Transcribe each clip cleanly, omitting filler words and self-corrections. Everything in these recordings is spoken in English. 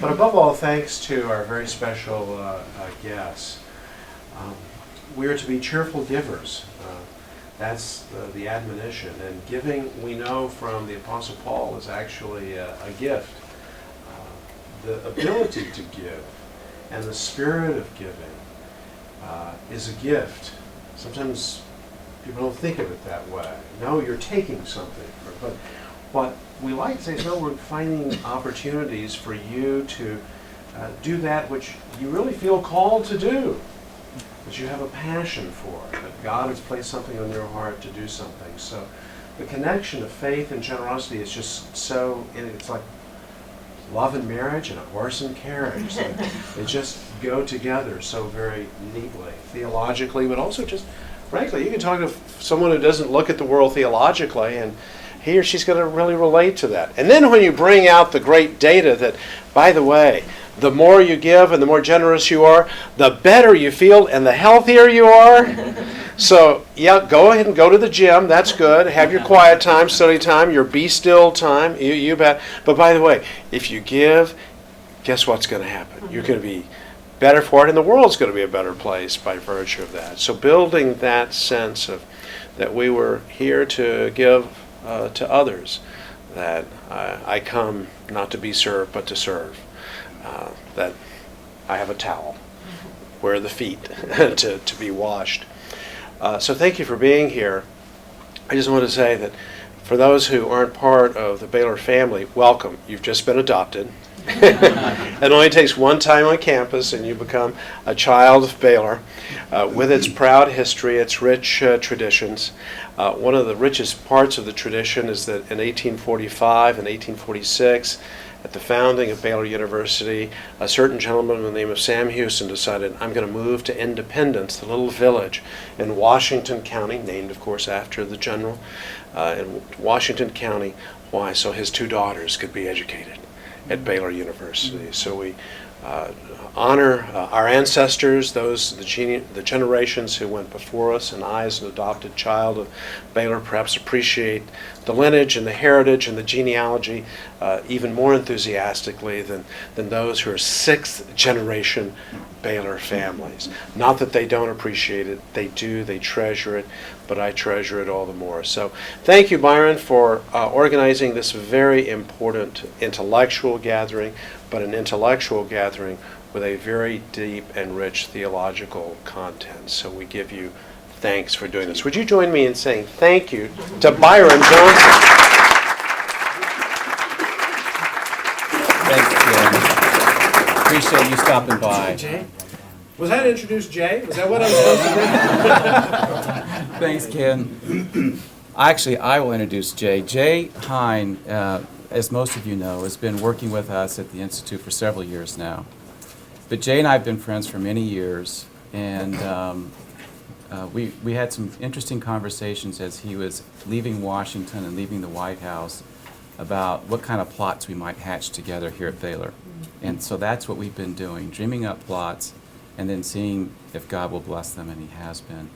But above all, thanks to our very special guests. We are to be cheerful givers. That's the admonition. And giving, we know from the Apostle Paul, is actually a gift. The ability to give and the spirit of giving is a gift. Sometimes people don't think of it that way. No, you're taking something. But what we like to say is, no, we're finding opportunities for you to do that which you really feel called to do, that you have a passion for, that God has placed something on your heart to do something. So the connection of faith and generosity is just so, it's like love and marriage and a horse and carriage. They just go together so very neatly, theologically, but also just, frankly, you can talk to someone who doesn't look at the world theologically, and he or she's going to really relate to that. And then when you bring out the great data that, by the way, the more you give and the more generous you are, the better you feel and the healthier you are. So, yeah, go ahead and go to the gym. That's good. Have your quiet time, study time, your be still time. You bet. But by the way, if you give, guess what's going to happen? You're going to be better for it, and the world's going to be a better place by virtue of that. So building that sense of that we were here to give to others, that I come not to be served but to serve, that I have a towel where the feet to be washed. So thank you for being here. I just want to say that for those who aren't part of the Baylor family, welcome. You've just been adopted. It only takes one time on campus and you become a child of Baylor, with its proud history, its rich traditions. One of the richest parts of the tradition is that in 1845 and 1846, at the founding of Baylor University, a certain gentleman by the name of Sam Houston decided, I'm going to move to Independence, the little village in Washington County, named, of course, after the general, in Washington County. Why? So his two daughters could be educated at Baylor University. So we honor our ancestors, the generations who went before us, and I, as an adopted child of Baylor, perhaps appreciate the lineage and the heritage and the genealogy even more enthusiastically than those who are sixth generation Baylor families. Not that they don't appreciate it, they do, they treasure it, but I treasure it all the more. So thank you, Byron, for organizing this very important intellectual gathering, but an intellectual gathering with a very deep and rich theological content. So we give you thanks for doing this. Would you join me in saying thank you to Byron Johnson? Thanks, Ken. Appreciate you stopping by. Jay? Was that introduce Jay? Was that what I was supposed to do? Thanks, Ken. Actually, I will introduce Jay. Jay Hine, as most of you know, has been working with us at the Institute for several years now. But Jay and I have been friends for many years, and we had some interesting conversations as he was leaving Washington and leaving the White House about what kind of plots we might hatch together here at Baylor. And so that's what we've been doing, dreaming up plots and then seeing if God will bless them, and he has been.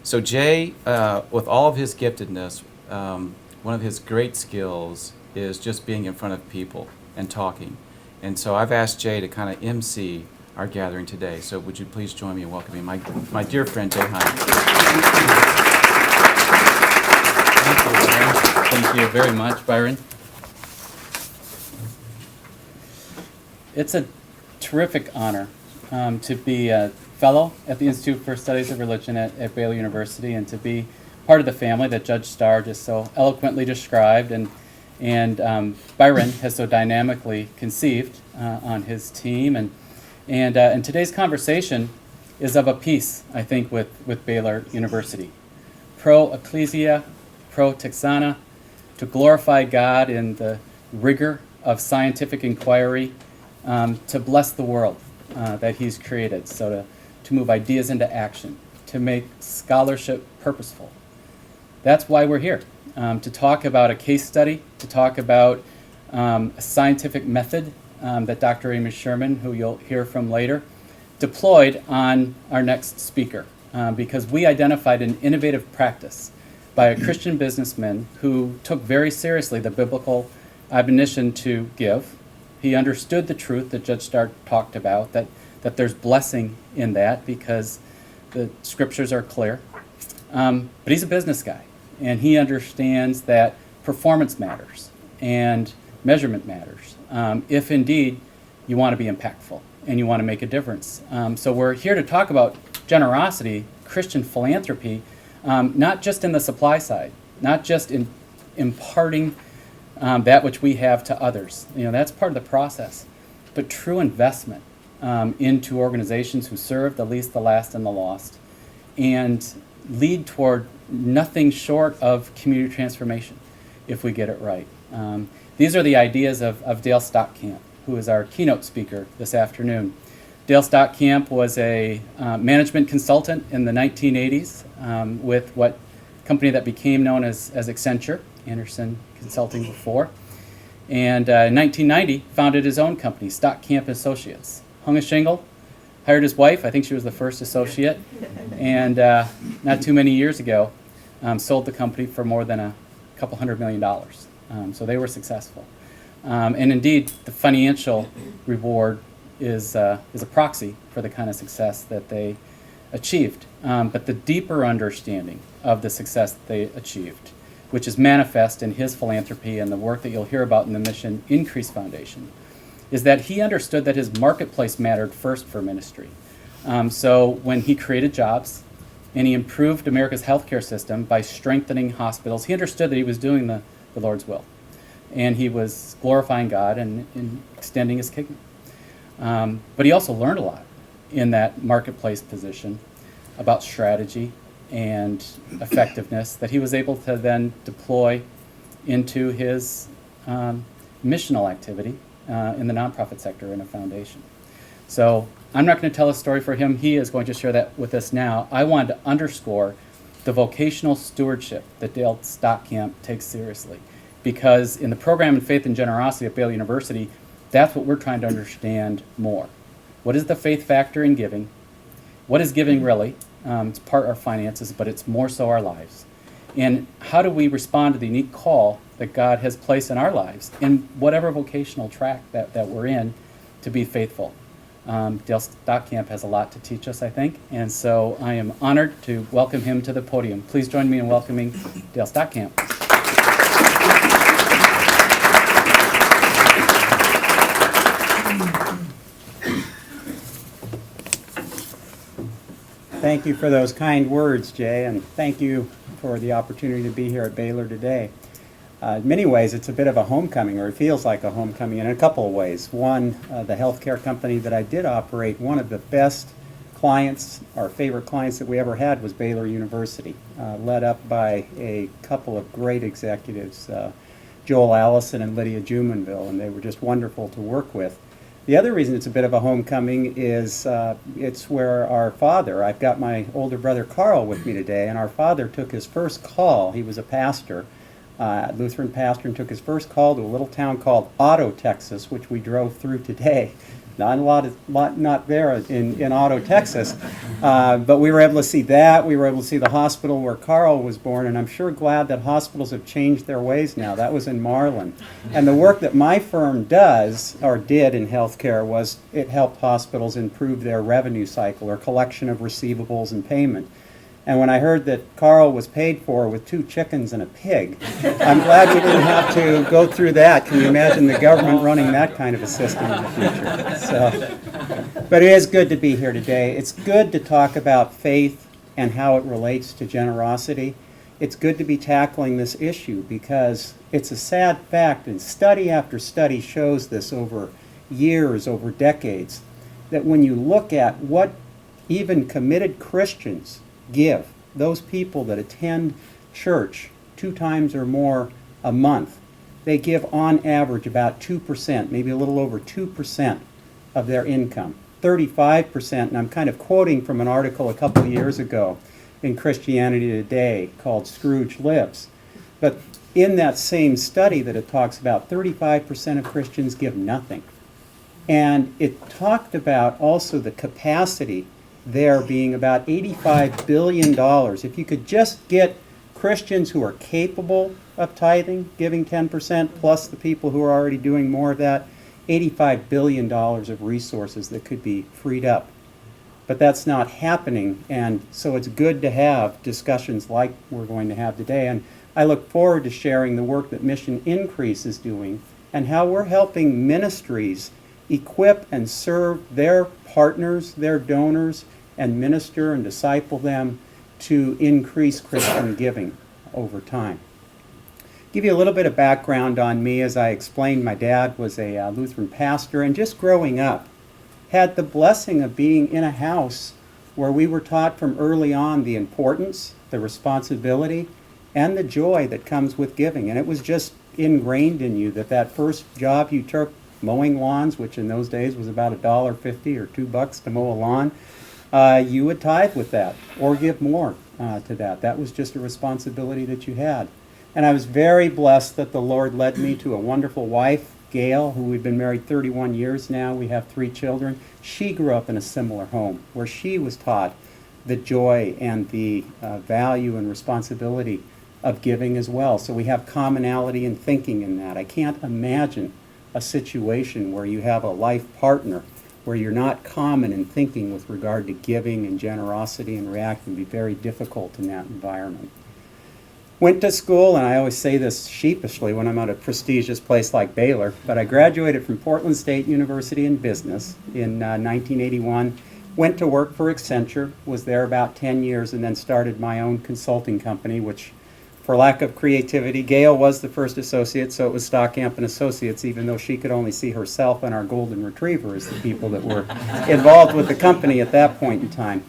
So Jay, with all of his giftedness, one of his great skills is just being in front of people and talking. And so I've asked Jay to kind of MC our gathering today. So would you please join me in welcoming my dear friend, Jay Hine. Thank you very much, Byron. It's a terrific honor to be a fellow at the Institute for Studies of Religion at Baylor University, and to be part of the family that Judge Starr just so eloquently described, and Byron has so dynamically conceived on his team. And today's conversation is of a piece, I think, with Baylor University. Pro Ecclesia, pro Texana, to glorify God in the rigor of scientific inquiry, to bless the world that he's created, so to move ideas into action, to make scholarship purposeful. That's why we're here, to talk about a case study, to talk about a scientific method that Dr. Amy Sherman, who you'll hear from later, deployed on our next speaker, because we identified an innovative practice by a Christian businessman who took very seriously the biblical admonition to give, He understood the truth that Judge Starr talked about, that there's blessing in that because the scriptures are clear. But he's a business guy, and he understands that performance matters and measurement matters, if indeed you want to be impactful and you want to make a difference. So we're here to talk about generosity, Christian philanthropy, not just in the supply side, not just in imparting that which we have to others. That's part of the process, but true investment into organizations who serve the least, the last, and the lost, and lead toward nothing short of community transformation if we get it right. These are the ideas of Dale Stockcamp, who is our keynote speaker this afternoon. Dale Stockcamp was a management consultant in the 1980s with what company that became known as Accenture, Anderson Consulting before. And in 1990, founded his own company, Stockcamp Associates. Hung a shingle, hired his wife, I think she was the first associate, and not too many years ago, sold the company for more than a couple $100 million. So they were successful. And indeed, the financial reward is a proxy for the kind of success that they achieved. But the deeper understanding of the success that they achieved, which is manifest in his philanthropy and the work that you'll hear about in the Mission Increase Foundation, is that he understood that his marketplace mattered first for ministry. So when he created jobs and he improved America's healthcare system by strengthening hospitals, he understood that he was doing the Lord's will. And he was glorifying God and extending his kingdom. But he also learned a lot in that marketplace position about strategy and effectiveness that he was able to then deploy into his missional activity in the nonprofit sector in a foundation. So I'm not going to tell a story for him. He is going to share that with us now. I wanted to underscore the vocational stewardship that Dale Stockcamp takes seriously, because in the program in Faith and Generosity at Baylor University, that's what we're trying to understand more. What is the faith factor in giving? What is giving really? It's part our finances, but it's more so our lives. And how do we respond to the unique call that God has placed in our lives in whatever vocational track that we're in to be faithful? Dale Stockcamp has a lot to teach us, I think, and so I am honored to welcome him to the podium. Please join me in welcoming Dale Stockcamp. Thank you for those kind words, Jay, and thank you for the opportunity to be here at Baylor today. In many ways, it's a bit of a homecoming, or it feels like a homecoming in a couple of ways. One, the healthcare company that I did operate, one of the best clients, our favorite clients that we ever had was Baylor University, led up by a couple of great executives, Joel Allison and Lydia Jumanville, and they were just wonderful to work with. The other reason it's a bit of a homecoming is it's where our father, I've got my older brother Carl with me today, and our father took his first call. He was a pastor, Lutheran pastor, and took his first call to a little town called Otto, Texas, which we drove through today. Not a lot not there in Otto, Texas, but we were able to see that. We were able to see the hospital where Carl was born, and I'm sure glad that hospitals have changed their ways now. That was in Marlin. And the work that my firm does, or did in healthcare, was it helped hospitals improve their revenue cycle, or collection of receivables and payment. And when I heard that Carl was paid for with 2 chickens and a pig, I'm glad we didn't have to go through that. Can you imagine the government running that kind of a system in the future? But it is good to be here today. It's good to talk about faith and how it relates to generosity. It's good to be tackling this issue because it's a sad fact, and study after study shows this over years, over decades, that when you look at what even committed Christians give, those people that attend church 2 times or more a month, they give on average about 2%, maybe a little over 2% of their income. 35%, and I'm kind of quoting from an article a couple of years ago in Christianity Today called Scrooge Lives. But in that same study that it talks about, 35% of Christians give nothing. And it talked about also the capacity there being about $85 billion. If you could just get Christians who are capable of tithing, giving 10%, plus the people who are already doing more of that, $85 billion of resources that could be freed up. But that's not happening, and so it's good to have discussions like we're going to have today. And I look forward to sharing the work that Mission Increase is doing and how we're helping ministries equip and serve their partners, their donors, and minister and disciple them to increase Christian giving over time. Give you a little bit of background on me. As I explained, my dad was a Lutheran pastor, and just growing up, had the blessing of being in a house where we were taught from early on the importance, the responsibility, and the joy that comes with giving. And it was just ingrained in you that that first job you took, mowing lawns, which in those days was about $1.50 or $2 to mow a lawn, you would tithe with that or give more to that. That was just a responsibility that you had. And I was very blessed that the Lord led me to a wonderful wife, Gail, who we've been married 31 years now. We have 3 children. She grew up in a similar home where she was taught the joy and the value and responsibility of giving as well. So we have commonality in thinking in that. I can't imagine a situation where you have a life partner where you're not common in thinking with regard to giving and generosity and reacting. It would be very difficult in that environment. Went to school, and I always say this sheepishly when I'm at a prestigious place like Baylor, but I graduated from Portland State University in business in 1981. Went to work for Accenture, was there about 10 years, and then started my own consulting company, which, for lack of creativity, Gail was the first associate, so it was Stockcamp and Associates, even though she could only see herself and our golden retriever as the people that were involved with the company at that point in time.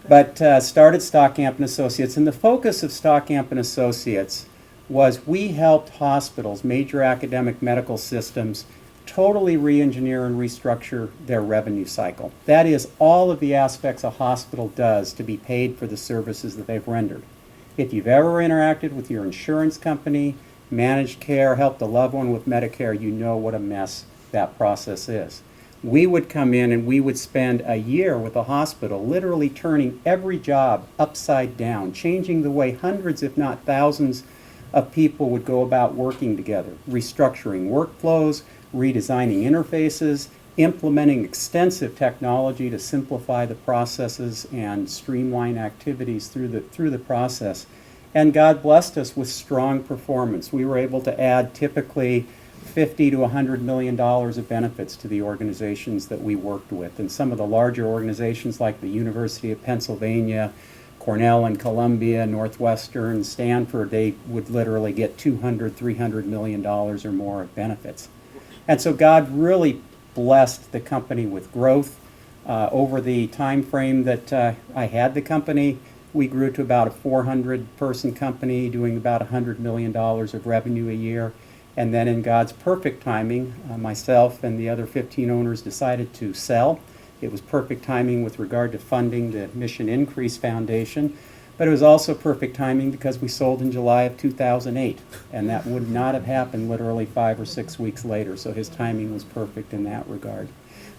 But started Stockcamp and Associates, and the focus of Stockcamp and Associates was we helped hospitals, major academic medical systems, totally re-engineer and restructure their revenue cycle. That is, all of the aspects a hospital does to be paid for the services that they've rendered. If you've ever interacted with your insurance company, managed care, helped a loved one with Medicare, you know what a mess that process is. We would come in and we would spend a year with a hospital literally turning every job upside down, changing the way hundreds, if not thousands, of people would go about working together, restructuring workflows, redesigning interfaces, implementing extensive technology to simplify the processes and streamline activities through the process. And God blessed us with strong performance. We were able to add typically $50 to $100 million of benefits to the organizations that we worked with. And some of the larger organizations like the University of Pennsylvania, Cornell and Columbia, Northwestern, Stanford, they would literally get $200, $300 million or more of benefits. And so God really blessed the company with growth. Over the time frame that I had the company, we grew to about a 400-person company doing about $100 million of revenue a year. And then in God's perfect timing, myself and the other 15 owners decided to sell. It was perfect timing with regard to funding the Mission Increase Foundation, but it was also perfect timing because we sold in July of 2008, and that would not have happened literally 5 or 6 weeks later, so his timing was perfect in that regard.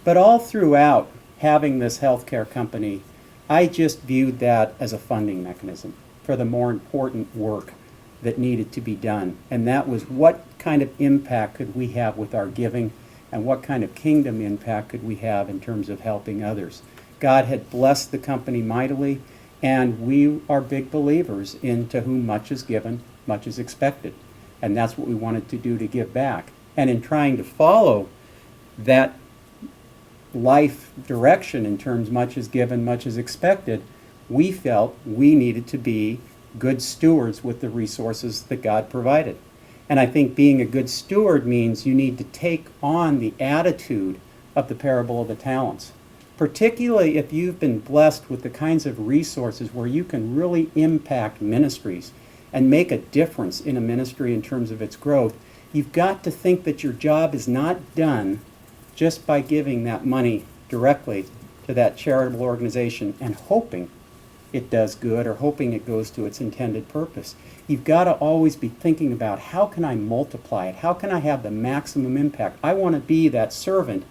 But all throughout having this healthcare company, I just viewed that as a funding mechanism for the more important work that needed to be done. And that was, what kind of impact could we have with our giving, and what kind of kingdom impact could we have in terms of helping others. God had blessed the company mightily, and we are big believers in to whom much is given, much is expected. And that's what we wanted to do, to give back. And in trying to follow that life direction in terms much is given, much is expected, we felt we needed to be good stewards with the resources that God provided. And I think being a good steward means you need to take on the attitude of the parable of the talents, particularly if you've been blessed with the kinds of resources where you can really impact ministries and make a difference in a ministry in terms of its growth. You've got to think that your job is not done just by giving that money directly to that charitable organization and hoping it does good or hoping it goes to its intended purpose. You've got to always be thinking about, how can I multiply it? How can I have the maximum impact? I want to be that servant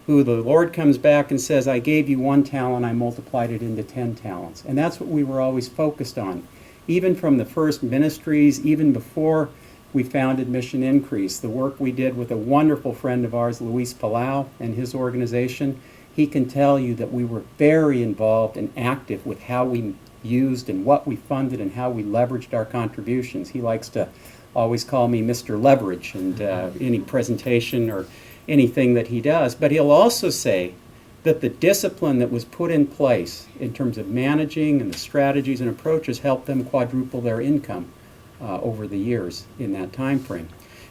who the Lord comes back and says, I gave you 1 talent, I multiplied it into 10 talents. And that's what we were always focused on. Even from the first ministries, even before we founded Mission Increase. The work we did with a wonderful friend of ours, Luis Palau, and his organization, he can tell you that we were very involved and active with how we used and what we funded and how we leveraged our contributions. He likes to always call me Mr. Leverage and any presentation or anything that he does. But he'll also say that the discipline that was put in place in terms of managing and the strategies and approaches helped them quadruple their income over the years in that time frame.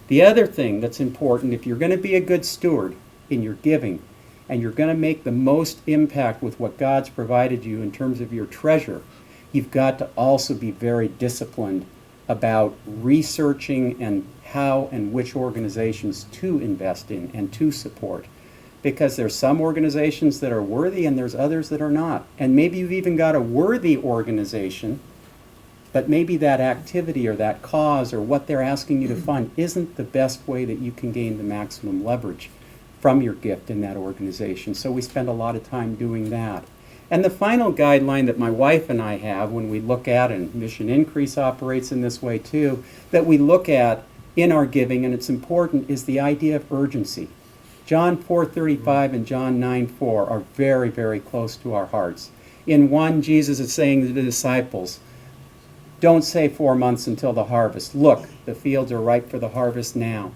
The other thing that's important, if you're going to be a good steward in your giving and you're going to make the most impact with what God's provided you in terms of your treasure, you've got to also be very disciplined about researching and how and which organizations to invest in and to support. Because there's some organizations that are worthy and there's others that are not. And maybe you've even got a worthy organization, but maybe that activity or that cause or what they're asking you to fund isn't the best way that you can gain the maximum leverage from your gift in that organization. So we spend a lot of time doing that. And the final guideline that my wife and I have when we look at, and Mission Increase operates in this way too, that we look at in our giving, and it's important, is the idea of urgency. John 4:35 and John 9:4 are very, very close to our hearts. In one, Jesus is saying to the disciples, don't say 4 months until the harvest. Look, the fields are ripe for the harvest now.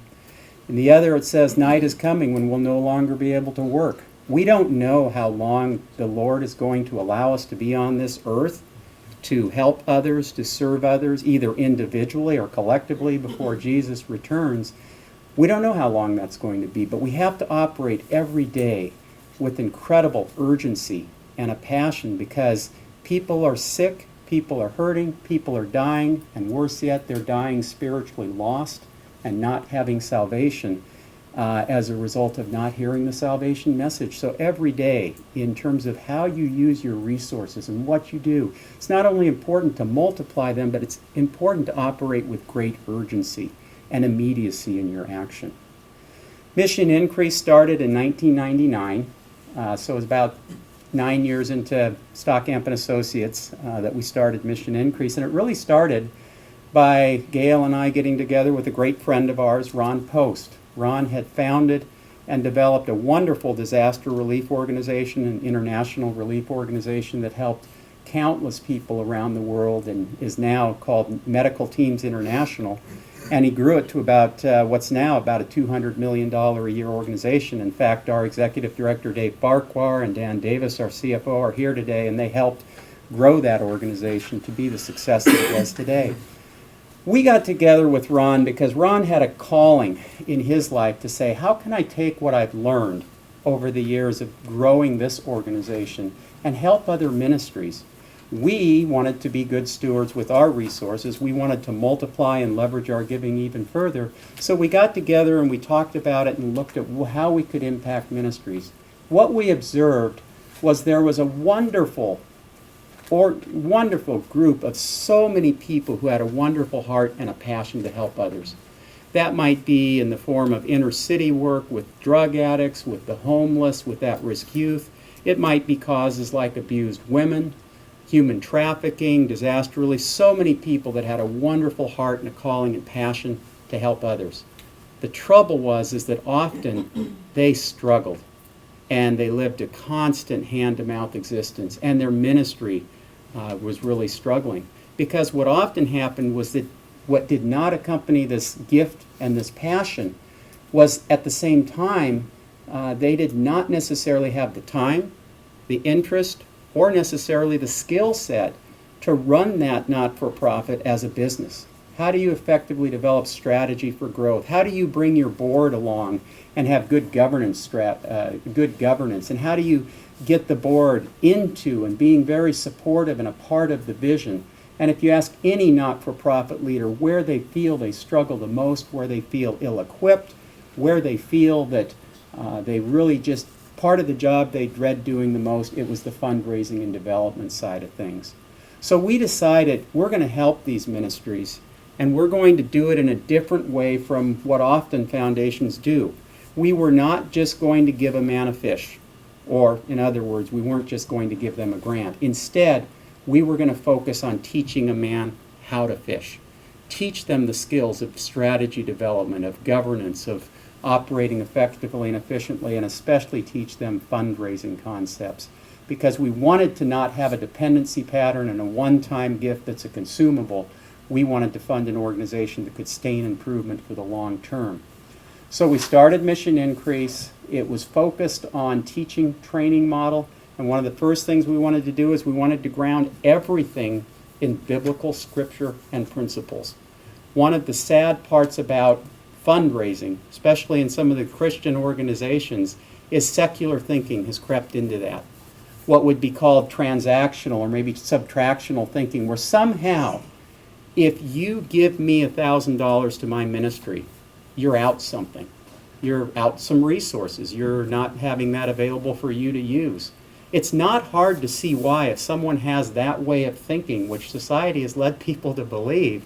In the other, it says, night is coming when we'll no longer be able to work. We don't know how long the Lord is going to allow us to be on this earth to help others, to serve others, either individually or collectively before Jesus returns. We don't know how long that's going to be, but we have to operate every day with incredible urgency and a passion because people are sick, people are hurting, people are dying, and worse yet, they're dying spiritually lost and not having salvation as a result of not hearing the salvation message. So every day, in terms of how you use your resources and what you do, it's not only important to multiply them, but it's important to operate with great urgency and immediacy in your action. Mission Increase started in 1999, so it was about 9 years into Stockcamp and Associates that we started Mission Increase, and it really started by Gail and I getting together with a great friend of ours, Ron Post. Ron had founded and developed a wonderful disaster relief organization, an international relief organization that helped countless people around the world and is now called Medical Teams International. And he grew it to about what's now about a $200 million a year organization. In fact, our executive director, Dave Farquhar, and Dan Davis, our CFO, are here today, and they helped grow that organization to be the success that it was today. We got together with Ron because Ron had a calling in his life to say, how can I take what I've learned over the years of growing this organization and help other ministries? We wanted to be good stewards with our resources. We wanted to multiply and leverage our giving even further. So we got together and we talked about it and looked at how we could impact ministries. What we observed was there was a wonderful group of so many people who had a wonderful heart and a passion to help others. That might be in the form of inner city work with drug addicts, with the homeless, with at-risk youth. It might be causes like abused women, human trafficking, disaster relief. So many people that had a wonderful heart and a calling and passion to help others. The trouble is that often they struggled and they lived a constant hand-to-mouth existence, and their ministry was really struggling. Because what often happened was that what did not accompany this gift and this passion was at the same time they did not necessarily have the time, the interest, or necessarily the skill set to run that not-for-profit as a business. How do you effectively develop strategy for growth? How do you bring your board along and have good governance? And how do you get the board into and being very supportive and a part of the vision? And if you ask any not-for-profit leader where they feel they struggle the most, where they feel ill-equipped, where they feel that they really just, part of the job they dread doing the most, it was the fundraising and development side of things. So we decided we're going to help these ministries, and we're going to do it in a different way from what often foundations do. We were not just going to give a man a fish, or in other words, we weren't just going to give them a grant. Instead, we were going to focus on teaching a man how to fish, teach them the skills of strategy development, of governance, of operating effectively and efficiently, and especially teach them fundraising concepts. Because we wanted to not have a dependency pattern and a one-time gift that's a consumable. We wanted to fund an organization that could sustain improvement for the long term. So we started Mission Increase. It was focused on teaching training model. And one of the first things we wanted to do is we wanted to ground everything in biblical scripture and principles. One of the sad parts about fundraising, especially in some of the Christian organizations, is secular thinking has crept into that. What would be called transactional or maybe subtractional thinking, where somehow if you give me $1,000 to my ministry, you're out something. You're out some resources. You're not having that available for you to use. It's not hard to see why, if someone has that way of thinking, which society has led people to believe,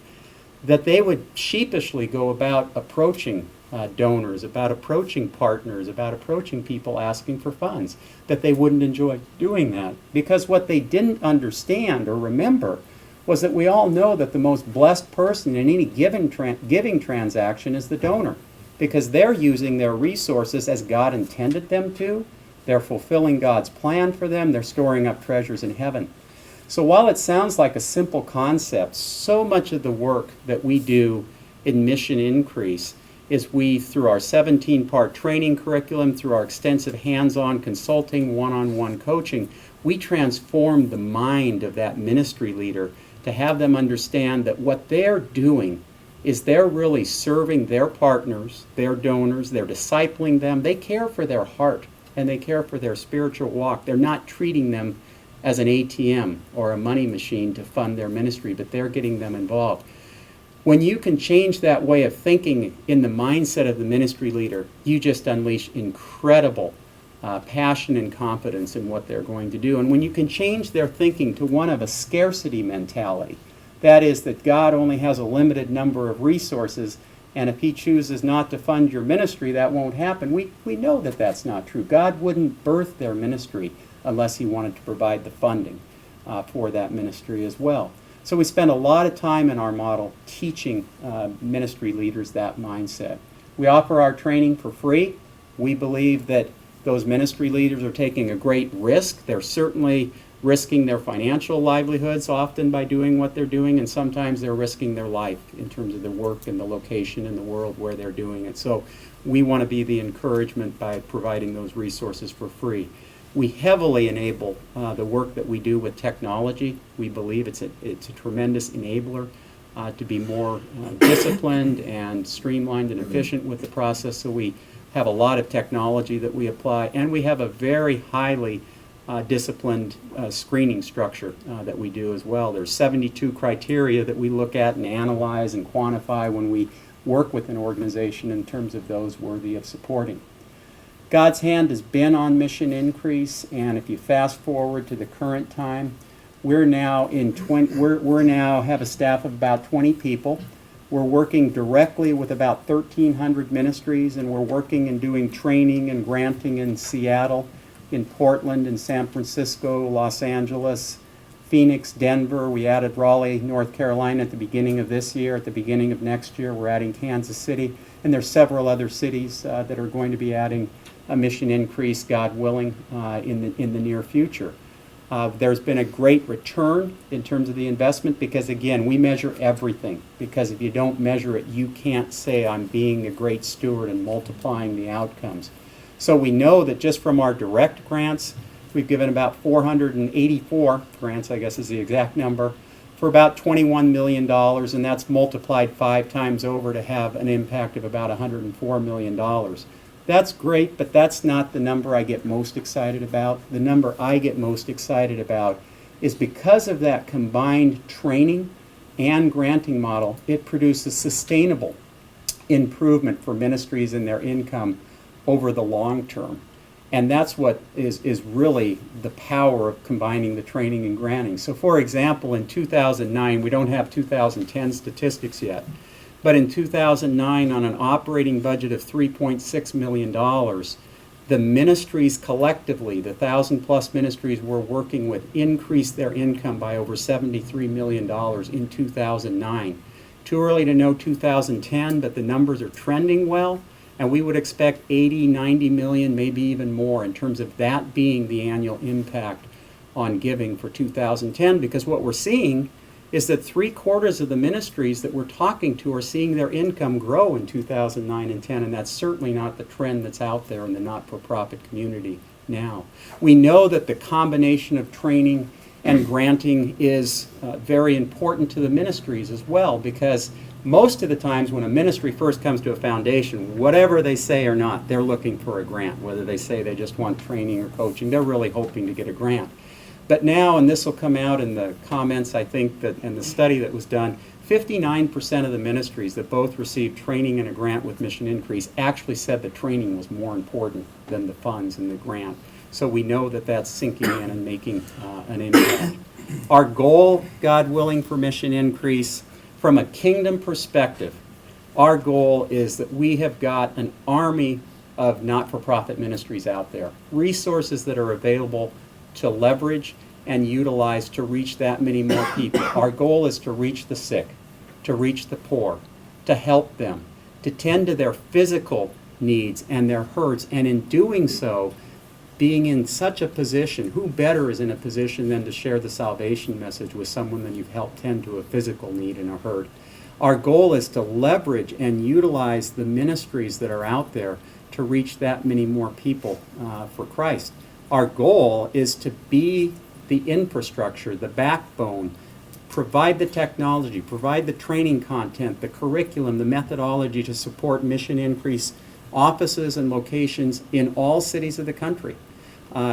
that they would sheepishly go about approaching donors, about approaching partners, about approaching people asking for funds, that they wouldn't enjoy doing that. Because what they didn't understand or remember was that we all know that the most blessed person in any giving transaction is the donor, because they're using their resources as God intended them to. They're fulfilling God's plan for them. They're storing up treasures in heaven. So while it sounds like a simple concept, so much of the work that we do in Mission Increase is we, through our 17-part training curriculum, through our extensive hands-on consulting, one-on-one coaching, we transform the mind of that ministry leader to have them understand that what they're doing is they're really serving their partners, their donors, they're discipling them. They care for their heart and they care for their spiritual walk. They're not treating them as an ATM or a money machine to fund their ministry, but they're getting them involved. When you can change that way of thinking in the mindset of the ministry leader, you just unleash incredible passion and confidence in what they're going to do. And when you can change their thinking to one of a scarcity mentality, that is that God only has a limited number of resources, and if he chooses not to fund your ministry, that won't happen. We know that that's not true. God wouldn't birth their ministry unless he wanted to provide the funding for that ministry as well. So we spend a lot of time in our model teaching ministry leaders that mindset. We offer our training for free. We believe that those ministry leaders are taking a great risk. They're certainly risking their financial livelihoods often by doing what they're doing, and sometimes they're risking their life in terms of the work and the location and the world where they're doing it. So we want to be the encouragement by providing those resources for free. We heavily enable the work that we do with technology. We believe it's a tremendous enabler to be more disciplined and streamlined and efficient with the process. So we have a lot of technology that we apply, and we have a very highly disciplined screening structure that we do as well. There's 72 criteria that we look at and analyze and quantify when we work with an organization in terms of those worthy of supporting. God's hand has been on Mission Increase, and if you fast forward to the current time, we're now have a staff of about 20 people. We're working directly with about 1,300 ministries, and we're working and doing training and granting in Seattle, in Portland, in San Francisco, Los Angeles, Phoenix, Denver. We added Raleigh, North Carolina at the beginning of this year. At the beginning of next year, we're adding Kansas City, and there's several other cities that are going to be adding a Mission Increase, God willing, in the near future. There's been a great return in terms of the investment because, again, we measure everything. Because if you don't measure it, you can't say I'm being a great steward and multiplying the outcomes. So we know that just from our direct grants, we've given about 484 grants, I guess is the exact number, for about $21 million, and that's multiplied 5 times over to have an impact of about $104 million. That's great, but that's not the number I get most excited about. The number I get most excited about is because of that combined training and granting model, it produces sustainable improvement for ministries in their income over the long term. And that's what is really the power of combining the training and granting. So for example, in 2009, we don't have 2010 statistics yet, but in 2009, on an operating budget of $3.6 million, the ministries collectively, the 1,000+ ministries we're working with, increased their income by over $73 million in 2009. Too early to know 2010, but the numbers are trending well, and we would expect 80, 90 million, maybe even more in terms of that being the annual impact on giving for 2010, because what we're seeing is that 3/4 of the ministries that we're talking to are seeing their income grow in 2009 and 10, and that's certainly not the trend that's out there in the not-for-profit community now. We know that the combination of training and granting is very important to the ministries as well, because most of the times when a ministry first comes to a foundation, whatever they say or not, they're looking for a grant. Whether they say they just want training or coaching, they're really hoping to get a grant. But now, and this will come out in the comments, I think, that in the study that was done, 59% of the ministries that both received training and a grant with Mission Increase actually said the training was more important than the funds and the grant. So we know that that's sinking in and making an impact. Our goal, God willing, for Mission Increase, from a kingdom perspective, our goal is that we have got an army of not-for-profit ministries out there, resources that are available to leverage and utilize to reach that many more people. Our goal is to reach the sick, to reach the poor, to help them, to tend to their physical needs and their hurts, and in doing so, being in such a position, who better is in a position than to share the salvation message with someone that you've helped tend to a physical need and a hurt. Our goal is to leverage and utilize the ministries that are out there to reach that many more people for Christ. Our goal is to be the infrastructure, the backbone, provide the technology, provide the training content, the curriculum, the methodology to support Mission Increase offices and locations in all cities of the country.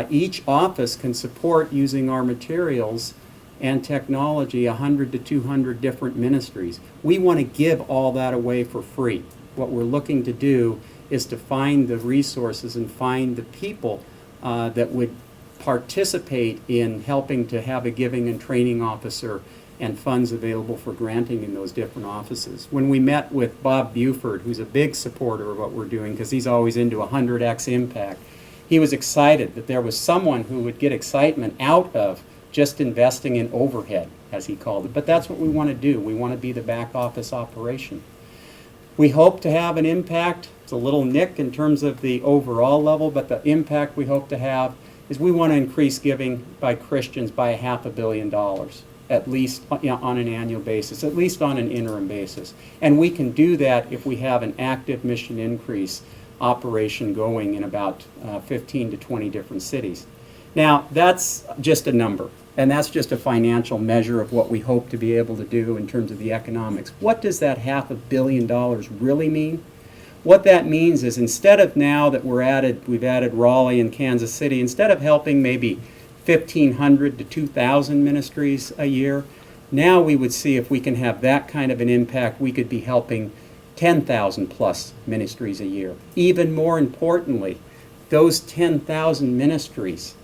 Each office can support, using our materials and technology, 100 to 200 different ministries. We want to give all that away for free. What we're looking to do is to find the resources and find the people that would participate in helping to have a giving and training officer and funds available for granting in those different offices. When we met with Bob Buford, who's a big supporter of what we're doing because he's always into 100x impact, he was excited that there was someone who would get excitement out of just investing in overhead, as he called it. But that's what we want to do. We want to be the back office operation. We hope to have an impact. It's a little nick in terms of the overall level, but the impact we hope to have is we want to increase giving by Christians by $500 million, at least on an annual basis, at least on an interim basis. And we can do that if we have an active Mission Increase operation going in about 15 to 20 different cities. Now, that's just a number, and that's just a financial measure of what we hope to be able to do in terms of the economics. What does that $500 million really mean? What that means is, instead of now that we've added Raleigh and Kansas City, instead of helping maybe 1,500 to 2,000 ministries a year, now we would see if we can have that kind of an impact, we could be helping 10,000 plus ministries a year. Even more importantly, those 10,000 ministries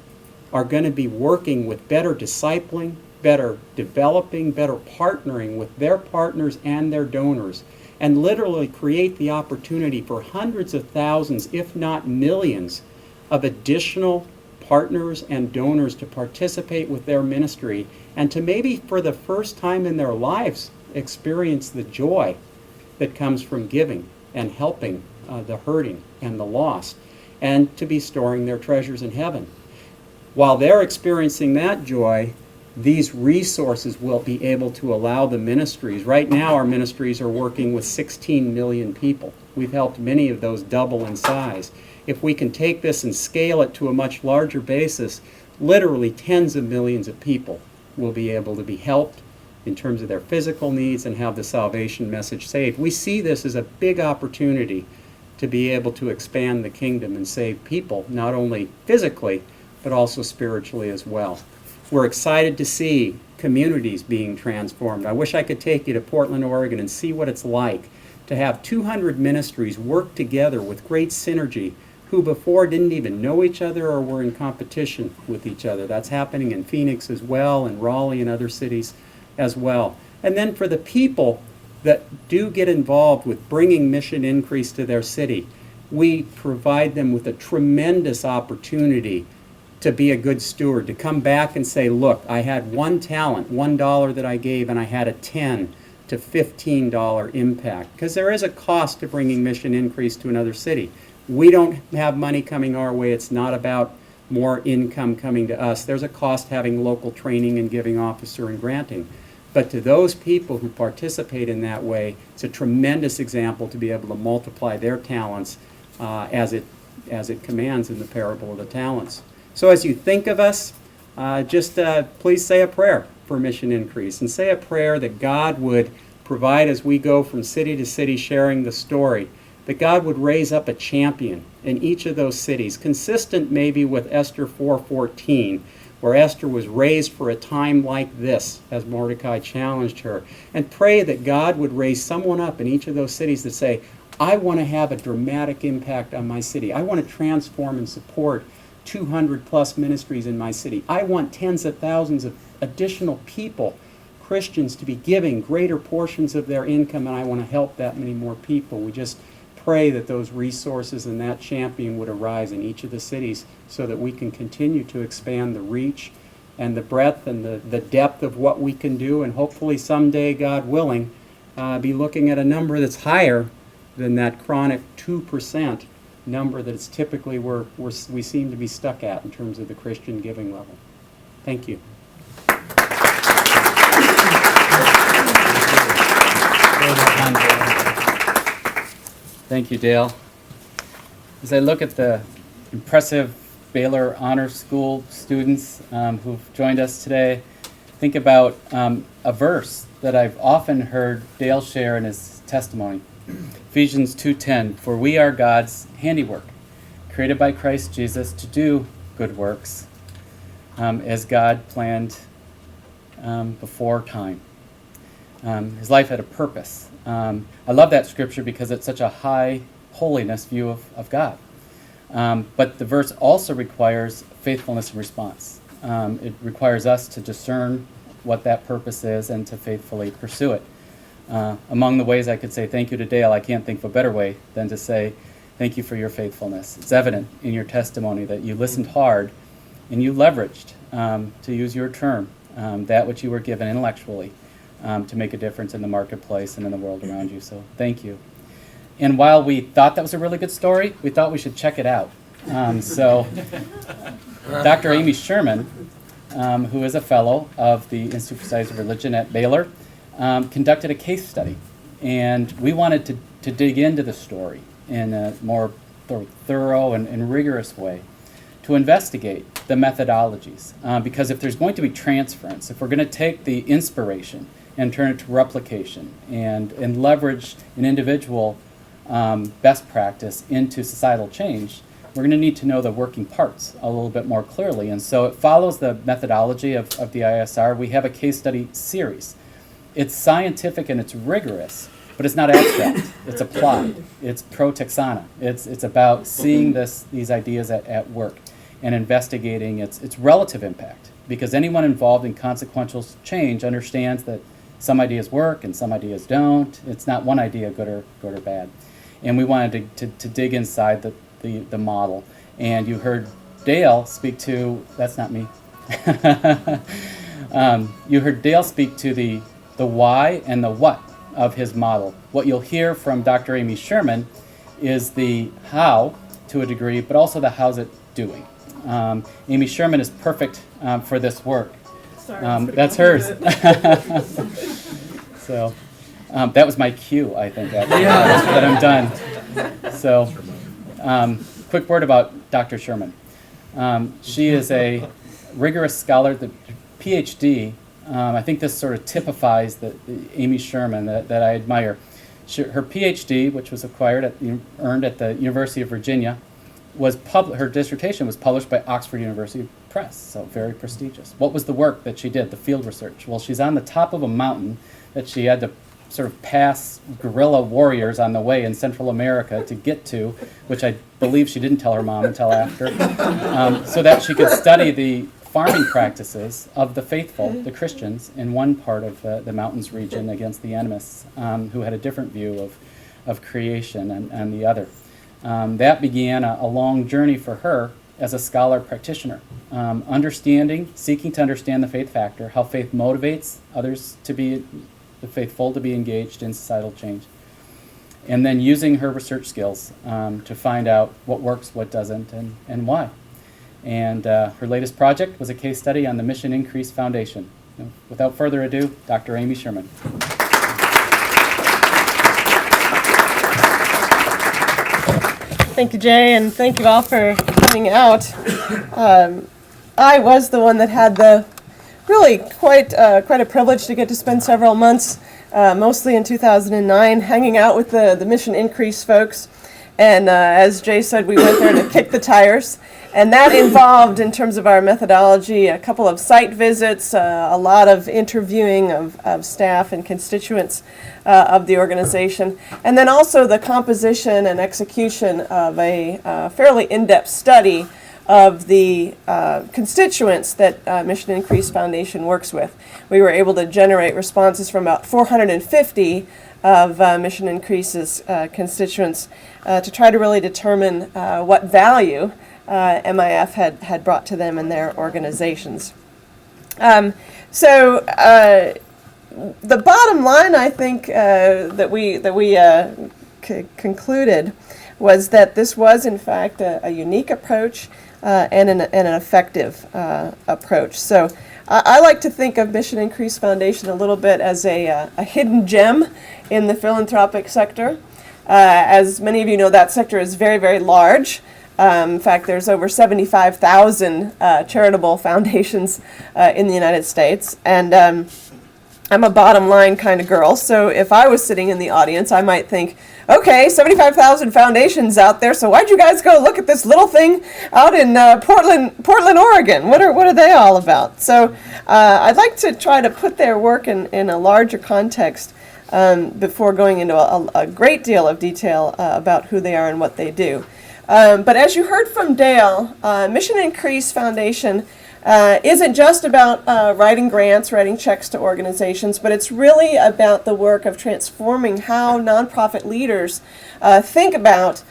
are going to be working with better discipling, better developing, better partnering with their partners and their donors, and literally create the opportunity for hundreds of thousands, if not millions, of additional partners and donors to participate with their ministry and to maybe for the first time in their lives experience the joy that comes from giving and helping the hurting and the lost, and to be storing their treasures in heaven. While they're experiencing that joy, these resources will be able to allow the ministries. Right now, our ministries are working with 16 million people. We've helped many of those double in size. If we can take this and scale it to a much larger basis, literally tens of millions of people will be able to be helped in terms of their physical needs and have the salvation message saved. We see this as a big opportunity to be able to expand the kingdom and save people, not only physically, but also spiritually as well. We're excited to see communities being transformed. I wish I could take you to Portland, Oregon and see what it's like to have 200 ministries work together with great synergy who before didn't even know each other or were in competition with each other. That's happening in Phoenix as well, and Raleigh and other cities as well. And then for the people that do get involved with bringing Mission Increase to their city, we provide them with a tremendous opportunity to be a good steward, to come back and say, look, I had one talent, $1 that I gave, and I had a 10 to $15 impact, because there is a cost to bringing mission increase to another city. We don't have money coming our way. It's not about more income coming to us. There's a cost having local training and giving officer and granting. But to those people who participate in that way, it's a tremendous example to be able to multiply their talents as it commands in the parable of the talents. So as you think of us, just please say a prayer for mission increase, and say a prayer that God would provide as we go from city to city sharing the story, that God would raise up a champion in each of those cities, consistent maybe with Esther 4:14, where Esther was raised for a time like this as Mordecai challenged her. And pray that God would raise someone up in each of those cities to say, I want to have a dramatic impact on my city. I want to transform and support 200 plus ministries in my city. I want tens of thousands of additional people, Christians, to be giving greater portions of their income, and I want to help that many more people. We just pray that those resources and that champion would arise in each of the cities so that we can continue to expand the reach and the breadth and the depth of what we can do, and hopefully someday, God willing, be looking at a number that's higher than that chronic 2% number that it's typically we seem to be stuck at in terms of the Christian giving level. Thank you. Thank you, Dale. As I look at the impressive Baylor Honor School students who've joined us today, think about a verse that I've often heard Dale share in his testimony. Ephesians 2:10, for we are God's handiwork, created by Christ Jesus to do good works, as God planned before time. His life had a purpose. I love that scripture because it's such a high holiness view of God. But the verse also requires faithfulness and response. It requires us to discern what that purpose is and to faithfully pursue it. Among the ways I could say thank you to Dale, I can't think of a better way than to say thank you for your faithfulness. It's evident in your testimony that you listened hard and you leveraged, to use your term, that which you were given intellectually to make a difference in the marketplace and in the world around you. So thank you. And while we thought that was a really good story, we thought we should check it out. So Dr. Amy Sherman, who is a fellow of the Institute for Studies of Religion at Baylor, conducted a case study, and we wanted to dig into the story in a more thorough and rigorous way to investigate the methodologies. Because if there's going to be transference, if we're going to take the inspiration and turn it to replication and leverage an individual best practice into societal change, we're going to need to know the working parts a little bit more clearly. And so it follows the methodology of the ISR. We have a case study series. It's scientific and it's rigorous, but it's not abstract. It's applied. It's pro texana. It's about seeing these ideas at work and investigating its relative impact. Because anyone involved in consequential change understands that some ideas work and some ideas don't. It's not one idea good or bad. And we wanted to dig inside the model. And you heard Dale speak to, that's not me. You heard Dale speak to the why and the what of his model. What you'll hear from Dr. Amy Sherman is the how to a degree, but also the how's it doing. Amy Sherman is perfect for this work. Sorry, that's hers. So that was my cue, I think, actually, that I'm done. So quick word about Dr. Sherman. She is a rigorous scholar, the PhD. I think this sort of typifies the Amy Sherman that I admire. Her PhD, which was earned at the University of Virginia, her dissertation was published by Oxford University Press, so very prestigious. What was the work that she did, the field research? Well, she's on the top of a mountain that she had to sort of pass guerrilla warriors on the way in Central America to get to, which I believe she didn't tell her mom until after, so that she could study the farming practices of the faithful, the Christians, in one part of the mountains region against the animists, who had a different view of creation and the other. That began a long journey for her as a scholar practitioner, seeking to understand the faith factor, how faith motivates others to be the faithful to be engaged in societal change. And then using her research skills to find out what works, what doesn't, and why. And her latest project was a case study on the Mission Increase Foundation. Without further ado, Dr. Amy Sherman. Thank you, Jay, and thank you all for coming out. I was the one that had the really quite a privilege to get to spend several months, mostly in 2009, hanging out with the Mission Increase folks. And as Jay said, we went there to kick the tires. And that involved, in terms of our methodology, a couple of site visits, a lot of interviewing of staff and constituents of the organization, and then also the composition and execution of a fairly in-depth study of the constituents that Mission Increase Foundation works with. We were able to generate responses from about 450 of Mission Increase's constituents to try to really determine what value MIF had brought to them and their organizations. So the bottom line, I think, that we concluded was that this was, in fact, a unique approach and an effective approach. So I like to think of Mission Increase Foundation a little bit as a hidden gem in the philanthropic sector. As many of you know, that sector is very, very large. In fact, there's over 75,000 charitable foundations in the United States. And I'm a bottom line kind of girl, so if I was sitting in the audience, I might think, okay, 75,000 foundations out there, so why'd you guys go look at this little thing out in Portland, Oregon? What are they all about? So I'd like to try to put their work in a larger context before going into a great deal of detail about who they are and what they do. But as you heard from Dale, Mission Increase Foundation isn't just about writing grants, writing checks to organizations, but it's really about the work of transforming how nonprofit leaders think about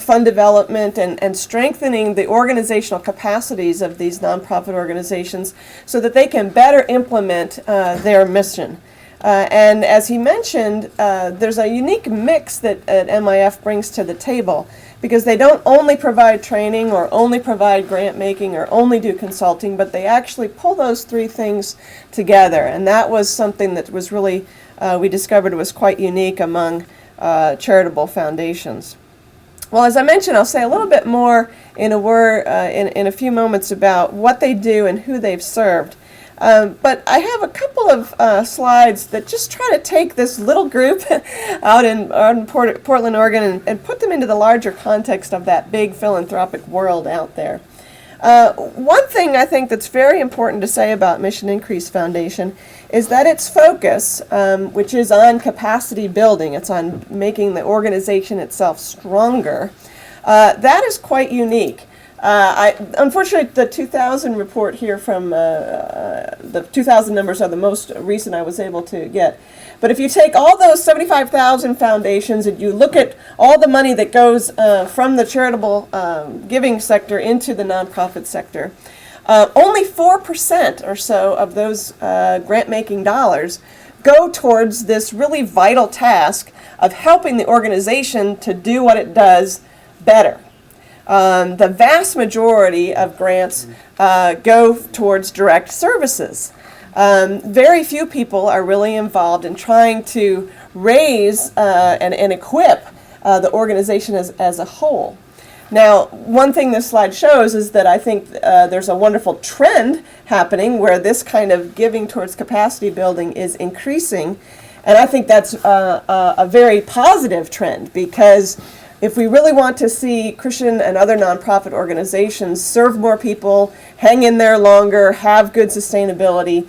fund development and strengthening the organizational capacities of these nonprofit organizations so that they can better implement their mission. And as he mentioned, there's a unique mix that MIF brings to the table, because they don't only provide training or only provide grant making or only do consulting, but they actually pull those three things together. And that was something that was really, we discovered was quite unique among charitable foundations. Well, as I mentioned, I'll say a little bit more in a few moments about what they do and who they've served. But I have a couple of slides that just try to take this little group out in Portland, Oregon, and put them into the larger context of that big philanthropic world out there. One thing I think that's very important to say about Mission Increase Foundation is that its focus, which is on capacity building, it's on making the organization itself stronger, that is quite unique. Unfortunately, the 2000 report here from the 2000 numbers are the most recent I was able to get. But if you take all those 75,000 foundations and you look at all the money that goes from the charitable giving sector into the nonprofit sector, only 4% or so of those grant-making dollars go towards this really vital task of helping the organization to do what it does better. The vast majority of grants go towards direct services. Very few people are really involved in trying to raise and equip the organization as a whole. Now, one thing this slide shows is that I think there's a wonderful trend happening where this kind of giving towards capacity building is increasing, and I think that's a very positive trend, because if we really want to see Christian and other nonprofit organizations serve more people, hang in there longer, have good sustainability,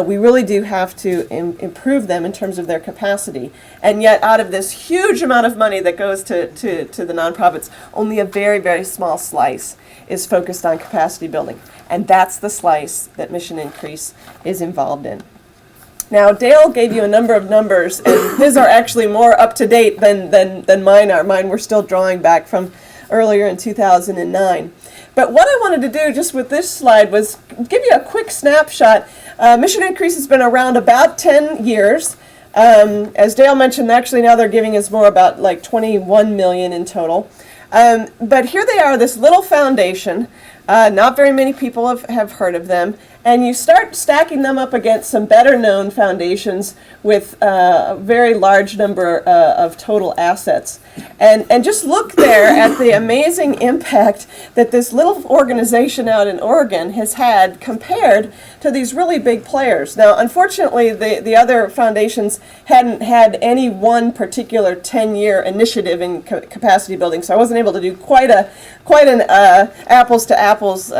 we really do have to improve them in terms of their capacity. And yet, out of this huge amount of money that goes to the nonprofits, only a very, very small slice is focused on capacity building. And that's the slice that Mission Increase is involved in. Now, Dale gave you a number of numbers, and his are actually more up to date than mine are. Mine were still drawing back from earlier in 2009. But what I wanted to do just with this slide was give you a quick snapshot. Mission Increase has been around about 10 years. As Dale mentioned, actually now they're giving us more, about like 21 million in total. But here they are, this little foundation. Not very many people have heard of them. And you start stacking them up against some better known foundations with a very large number of total assets. And just look there at the amazing impact that this little organization out in Oregon has had compared to these really big players. Now, unfortunately, the other foundations hadn't had any one particular 10-year initiative in capacity building, so I wasn't able to do quite an apples to apples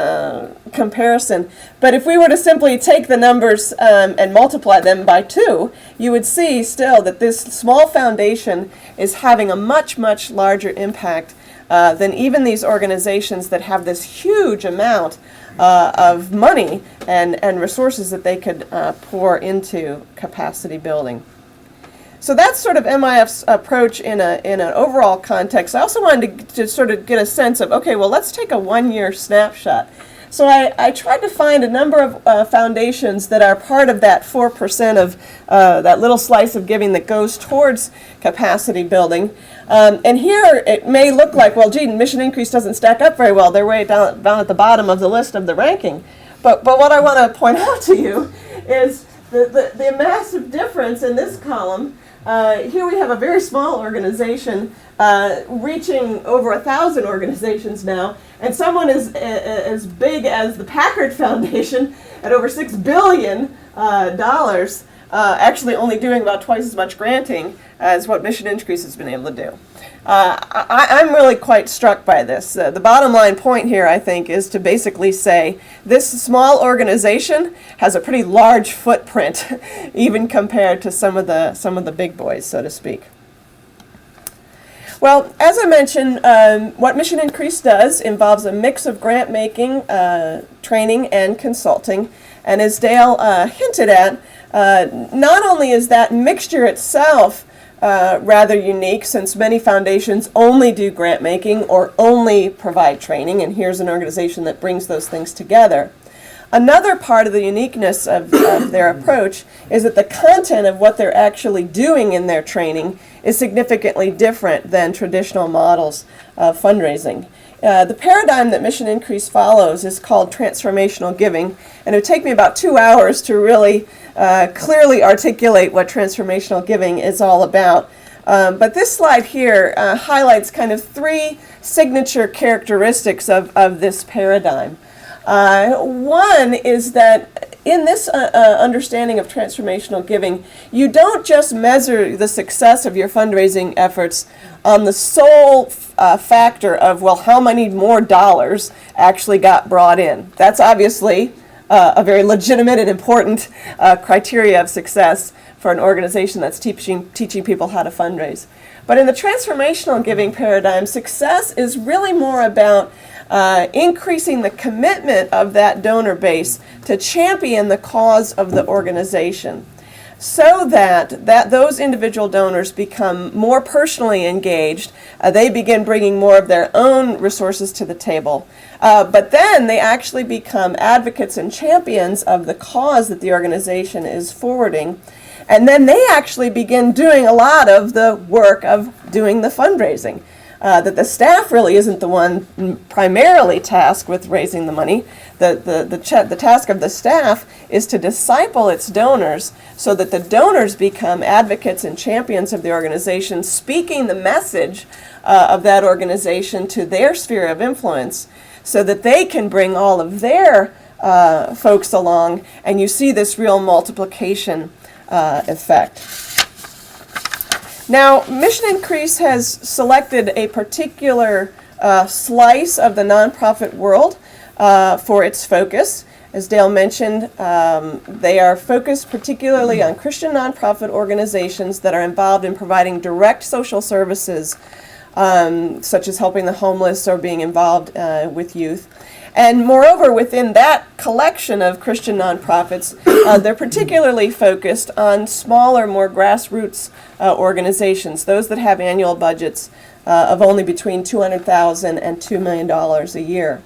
comparison. But if we were to simply take the numbers and multiply them by 2, you would see still that this small foundation is having a much, much larger impact than even these organizations that have this huge amount of money and resources that they could pour into capacity building. So that's sort of MIF's approach in an overall context. I also wanted to sort of get a sense of, okay, well, let's take a 1-year snapshot. So I tried to find a number of foundations that are part of that 4% of that little slice of giving that goes towards capacity building. And here it may look like, well, gee, Mission Increase doesn't stack up very well. They're way down at the bottom of the list of the ranking. But what I want to point out to you is the massive difference in this column. Here we have a very small organization reaching over 1,000 organizations now, and someone as big as the Packard Foundation at over $6 billion, actually only doing about twice as much granting as what Mission Increase has been able to do. I'm really quite struck by this. The bottom line point here, I think, is to basically say this small organization has a pretty large footprint, even compared to some of the big boys, so to speak. Well, as I mentioned, what Mission Increase does involves a mix of grant making, training, and consulting. And as Dale hinted at, not only is that mixture itself rather unique, since many foundations only do grant making or only provide training, and here's an organization that brings those things together. Another part of the uniqueness of their approach is that the content of what they're actually doing in their training is significantly different than traditional models of fundraising. The paradigm that Mission Increase follows is called transformational giving, and it would take me about 2 hours to really clearly articulate what transformational giving is all about. But this slide here highlights kind of 3 signature characteristics of this paradigm. One is that in this understanding of transformational giving, you don't just measure the success of your fundraising efforts on the sole factor of, well, how many more dollars actually got brought in. That's obviously a very legitimate and important criteria of success for an organization that's teaching people how to fundraise. But in the transformational giving paradigm, success is really more about increasing the commitment of that donor base to champion the cause of the organization, so that those individual donors become more personally engaged. They begin bringing more of their own resources to the table. But then they actually become advocates and champions of the cause that the organization is forwarding. And then they actually begin doing a lot of the work of doing the fundraising. That the staff really isn't the one primarily tasked with raising the money. The task of the staff is to disciple its donors so that the donors become advocates and champions of the organization, speaking the message of that organization to their sphere of influence so that they can bring all of their folks along, and you see this real multiplication effect. Now, Mission Increase has selected a particular slice of the nonprofit world for its focus. As Dale mentioned, they are focused particularly on Christian nonprofit organizations that are involved in providing direct social services, such as helping the homeless or being involved with youth. And moreover, within that collection of Christian nonprofits, they're particularly focused on smaller, more grassroots organizations, those that have annual budgets of only between $200,000 and $2 million a year.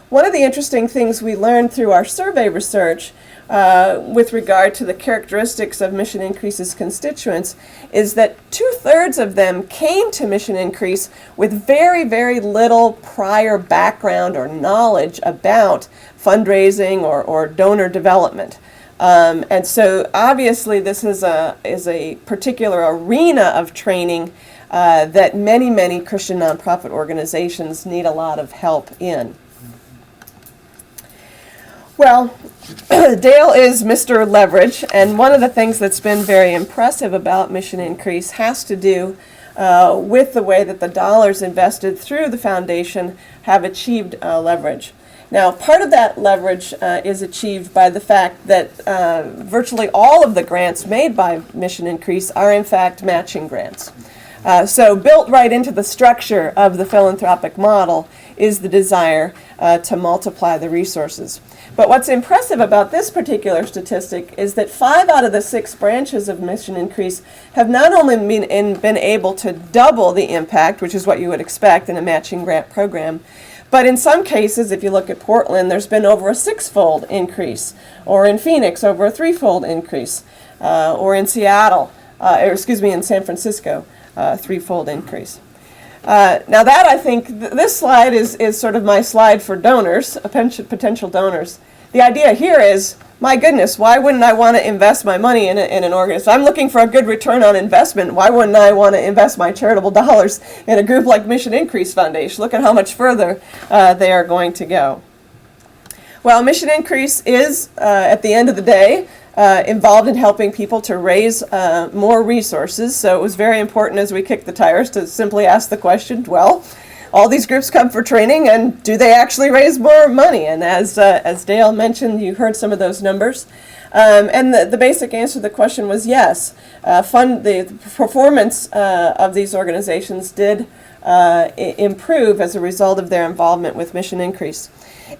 one of the interesting things we learned through our survey research with regard to the characteristics of Mission Increase's constituents is that 2/3 of them came to Mission Increase with very, very little prior background or knowledge about fundraising or donor development. And so obviously this is a particular arena of training that many, many Christian nonprofit organizations need a lot of help in. Well, Dale is Mr. Leverage, and one of the things that's been very impressive about Mission Increase has to do with the way that the dollars invested through the foundation have achieved leverage. Now, part of that leverage is achieved by the fact that virtually all of the grants made by Mission Increase are in fact matching grants. So built right into the structure of the philanthropic model is the desire to multiply the resources. But what's impressive about this particular statistic is that 5 out of the 6 branches of Mission Increase have not only been able to double the impact, which is what you would expect in a matching grant program, but in some cases, if you look at Portland, there's been over a 6-fold increase, or in Phoenix, over a 3-fold increase, or in Seattle, in San Francisco, 3-fold increase. Now that, I think, this slide is sort of my slide for donors, potential donors. The idea here is, my goodness, why wouldn't I want to invest my money in an organization? I'm looking for a good return on investment. Why wouldn't I want to invest my charitable dollars in a group like Mission Increase Foundation? Look at how much further they are going to go. Well, Mission Increase is, at the end of the day, involved in helping people to raise more resources. So it was very important as we kicked the tires to simply ask the question, well, all these groups come for training, and do they actually raise more money? And as Dale mentioned, you heard some of those numbers. And the basic answer to the question was yes. The performance of these organizations did improve as a result of their involvement with Mission Increase.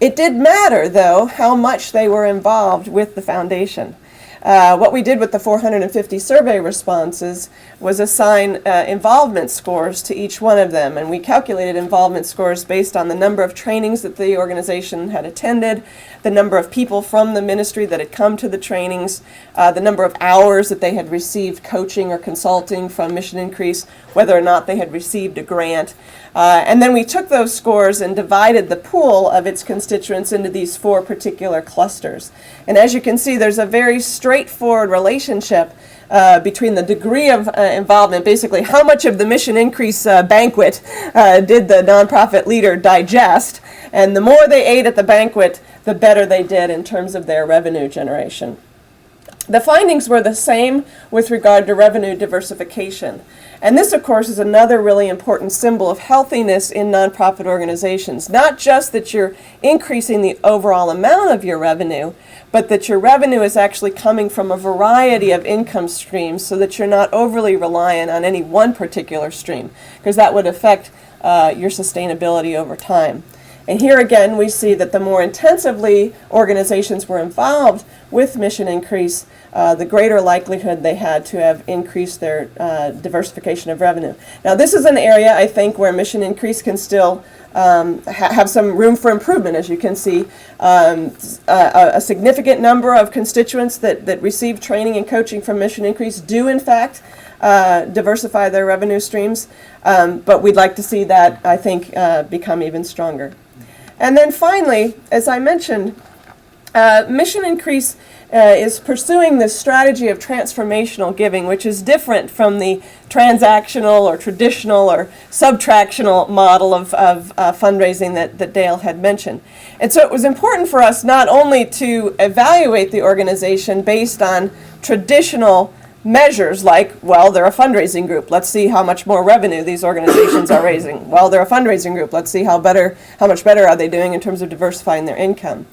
It did matter, though, how much they were involved with the foundation. What we did with the 450 survey responses was assign involvement scores to each one of them, and we calculated involvement scores based on the number of trainings that the organization had attended, the number of people from the ministry that had come to the trainings, the number of hours that they had received coaching or consulting from Mission Increase, whether or not they had received a grant. And then we took those scores and divided the pool of its constituents into these 4 particular clusters. And as you can see, there's a very straightforward relationship between the degree of involvement, basically how much of the Mission Increase banquet did the nonprofit leader digest, and the more they ate at the banquet, the better they did in terms of their revenue generation. The findings were the same with regard to revenue diversification. And this, of course, is another really important symbol of healthiness in nonprofit organizations. Not just that you're increasing the overall amount of your revenue, but that your revenue is actually coming from a variety of income streams so that you're not overly reliant on any one particular stream, because that would affect your sustainability over time. And here again, we see that the more intensively organizations were involved with Mission Increase, the greater likelihood they had to have increased their diversification of revenue. Now, this is an area, I think, where Mission Increase can still have some room for improvement. As you can see, a significant number of constituents that receive training and coaching from Mission Increase do, in fact, diversify their revenue streams, but we'd like to see that, I think, become even stronger. And then finally, as I mentioned, Mission Increase is pursuing this strategy of transformational giving, which is different from the transactional or traditional or subtractional model of fundraising that Dale had mentioned. And so it was important for us not only to evaluate the organization based on traditional measures like, well, they're a fundraising group. Let's see how much more revenue these organizations are raising. Well, they're a fundraising group. Let's see how much better are they doing in terms of diversifying their income.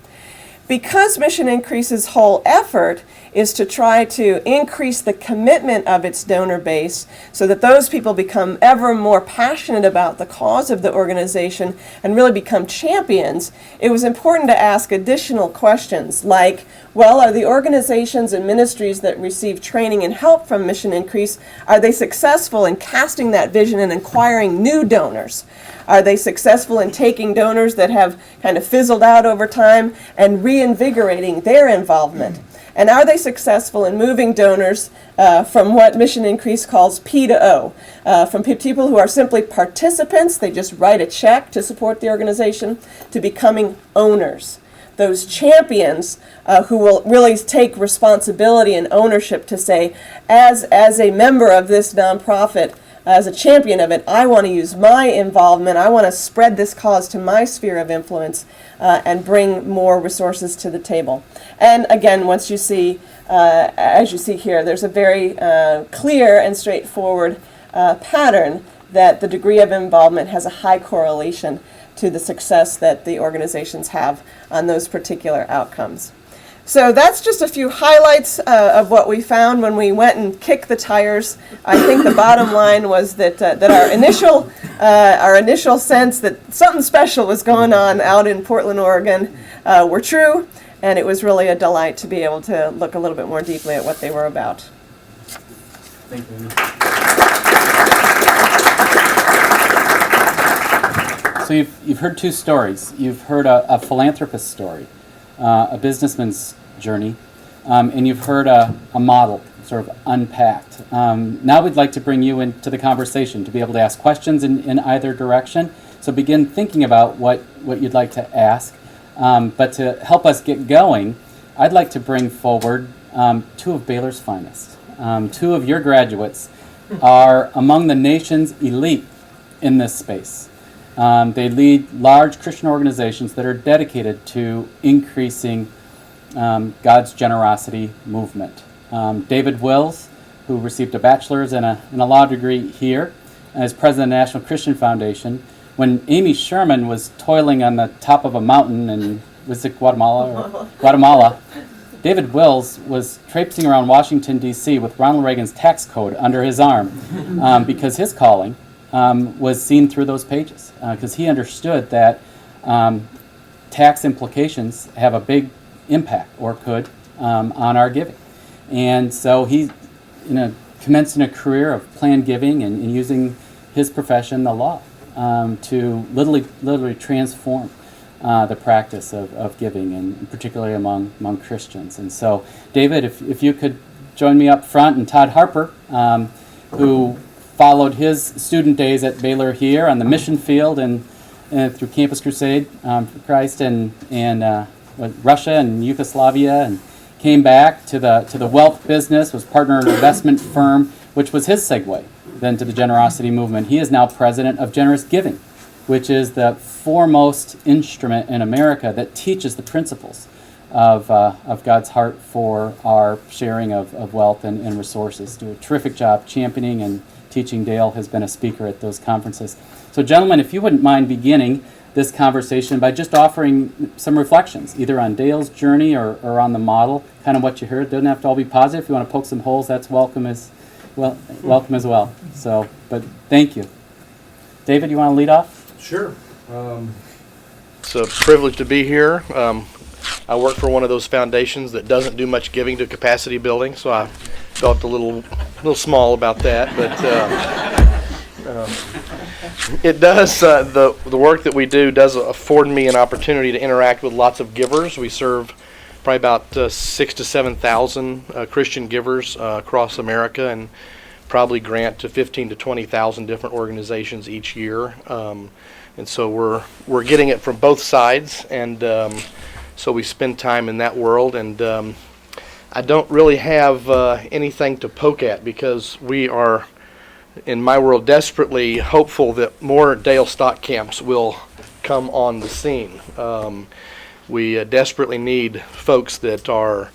Because Mission Increase's whole effort is to try to increase the commitment of its donor base so that those people become ever more passionate about the cause of the organization and really become champions, it was important to ask additional questions like, well, are the organizations and ministries that receive training and help from Mission Increase, are they successful in casting that vision and acquiring new donors? Are they successful in taking donors that have kind of fizzled out over time and reinvigorating their involvement? And are they successful in moving donors from what Mission Increase calls P to O, from people who are simply participants, they just write a check to support the organization, to becoming owners? Those champions who will really take responsibility and ownership to say, as a member of this nonprofit, as a champion of it, I want to use my involvement, I want to spread this cause to my sphere of influence and bring more resources to the table. And again, once you see, as you see here, there's a very clear and straightforward pattern that the degree of involvement has a high correlation to the success that the organizations have on those particular outcomes. So that's just a few highlights of what we found when we went and kicked the tires. I think the bottom line was that our initial sense that something special was going on out in Portland, Oregon, were true, and it was really a delight to be able to look a little bit more deeply at what they were about. Thank you. So you've heard two stories. You've heard a philanthropist's story, a businessman's journey, and you've heard a model sort of unpacked. Now we'd like to bring you into the conversation to be able to ask questions in either direction. So begin thinking about what you'd like to ask. But to help us get going, I'd like to bring forward two of Baylor's finest. Two of your graduates are among the nation's elite in this space. They lead large Christian organizations that are dedicated to increasing God's generosity movement. David Wills, who received a bachelor's and a law degree here, as president of the National Christian Foundation. When Amy Sherman was toiling on the top of a mountain in, was it Guatemala, David Wills was traipsing around Washington, D.C. with Ronald Reagan's tax code under his arm because his calling was seen through those pages, because he understood that tax implications have a big impact, or could, on our giving. And so he commenced in a career of planned giving and using his profession, the law, to literally transform the practice of giving, and particularly among Christians. And so, David, if you could join me up front, and Todd Harper, who followed his student days at Baylor here on the mission field and through Campus Crusade for Christ and Russia and Yugoslavia, and came back to the wealth business, was partner in an investment firm, which was his segue then to the generosity movement. He is now president of Generous Giving, which is the foremost instrument in America that teaches the principles of God's heart for our sharing of wealth and resources. Do a terrific job championing and teaching. Dale has been a speaker at those conferences. So gentlemen, if you wouldn't mind beginning this conversation by just offering some reflections, either on Dale's journey or on the model, kind of what you heard. Doesn't have to all be positive. If you want to poke some holes, that's welcome as well. So, but thank you. David, you want to lead off? Sure. It's a privilege to be here. I work for one of those foundations that doesn't do much giving to capacity building, so I felt a little small about that. But it does. The work that we do does afford me an opportunity to interact with lots of givers. We serve probably about 6,000 to 7,000 Christian givers across America, and probably grant to 15,000 to 20,000 different organizations each year. And so we're getting it from both sides, and so we spend time in that world. And I don't really have anything to poke at, because we are, in my world, desperately hopeful that more Dale Stockcamps will come on the scene. We desperately need folks that are,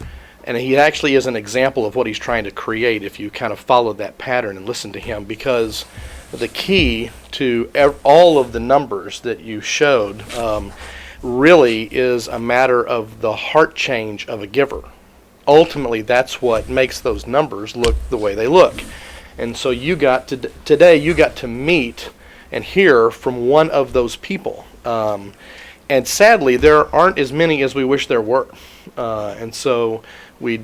and he actually is an example of what he's trying to create if you kind of follow that pattern and listen to him, because the key to all of the numbers that you showed really is a matter of the heart change of a giver. Ultimately, that's what makes those numbers look the way they look. And so today you got to meet and hear from one of those people. And sadly, there aren't as many as we wish there were. And so we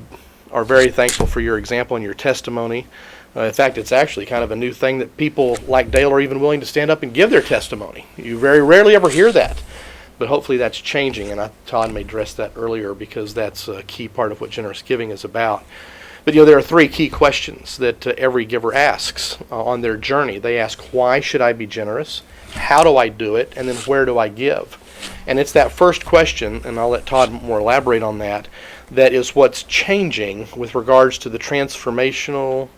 are very thankful for your example and your testimony. In fact, it's actually kind of a new thing that people like Dale are even willing to stand up and give their testimony. You very rarely ever hear that. But hopefully that's changing, and Todd may address that earlier because that's a key part of what generous giving is about. But there are 3 key questions that every giver asks on their journey. They ask, why should I be generous? How do I do it? And then where do I give? And it's that first question, and I'll let Todd more elaborate on that, that is what's changing with regards to the transformational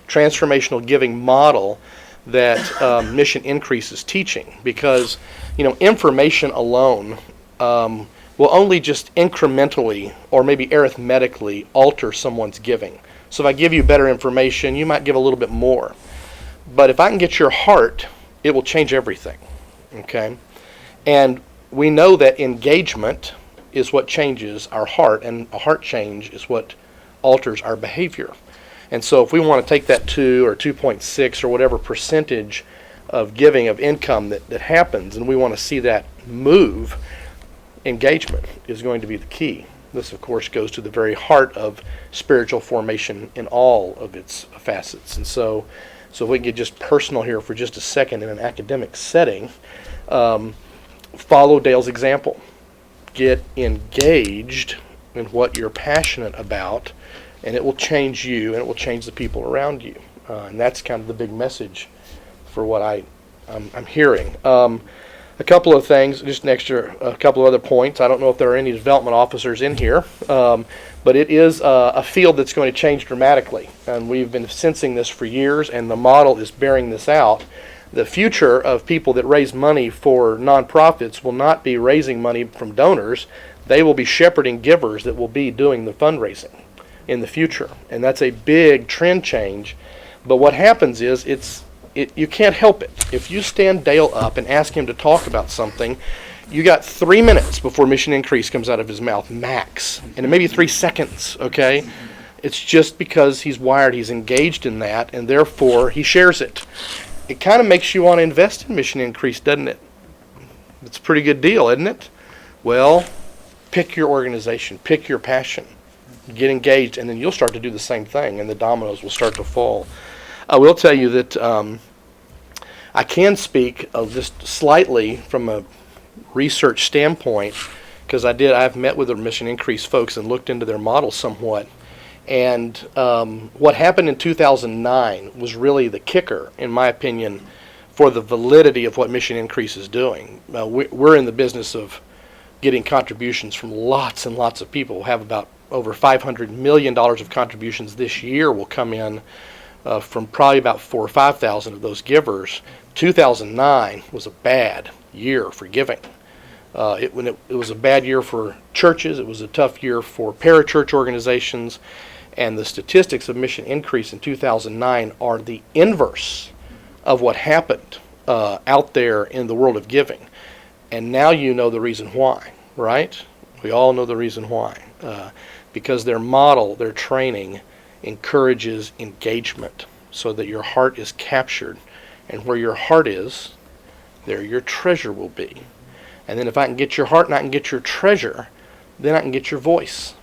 transformational giving model that Mission Increase is teaching, because information alone will only just incrementally or maybe arithmetically alter someone's giving. So if I give you better information, you might give a little bit more. But if I can get your heart, it will change everything. Okay? And we know that engagement is what changes our heart, and a heart change is what alters our behavior. And so if we want to take that 2 or 2.6 or whatever percentage of giving of income that happens, and we want to see that move, engagement is going to be the key. This, of course, goes to the very heart of spiritual formation in all of its facets. And so if we can get just personal here for just a second in an academic setting, follow Dale's example. Get engaged in what you're passionate about, and it will change you, and it will change the people around you. And that's kind of the big message for what I'm hearing. A couple of things, just a couple of other points. I don't know if there are any development officers in here, but it is a field that's going to change dramatically. And we've been sensing this for years, and the model is bearing this out. The future of people that raise money for nonprofits will not be raising money from donors. They will be shepherding givers that will be doing the fundraising in the future. And that's a big trend change. But what happens is you can't help it. If you stand Dale up and ask him to talk about something, you got 3 minutes before Mission Increase comes out of his mouth, max. And maybe 3 seconds, okay? It's just because he's wired, he's engaged in that, and therefore he shares it. It kind of makes you want to invest in Mission Increase, doesn't it? It's a pretty good deal, isn't it? Well, pick your organization, pick your passion, get engaged, and then you'll start to do the same thing, and the dominoes will start to fall. I will tell you that I can speak just slightly from a research standpoint, because I've met with the Mission Increase folks and looked into their model somewhat. And what happened in 2009 was really the kicker, in my opinion, for the validity of what Mission Increase is doing. We're in the business of getting contributions from lots and lots of people. We'll have about over $500 million of contributions this year will come in from probably about 4,000 or 5,000 of those givers. 2009 was a bad year for giving. It was a bad year for churches. It was a tough year for parachurch organizations. And the statistics of Mission Increase in 2009 are the inverse of what happened out there in the world of giving. And now you know the reason why, right? We all know the reason why. Because their model, their training, encourages engagement so that your heart is captured. And where your heart is, there your treasure will be. And then if I can get your heart and I can get your treasure, then I can get your voice.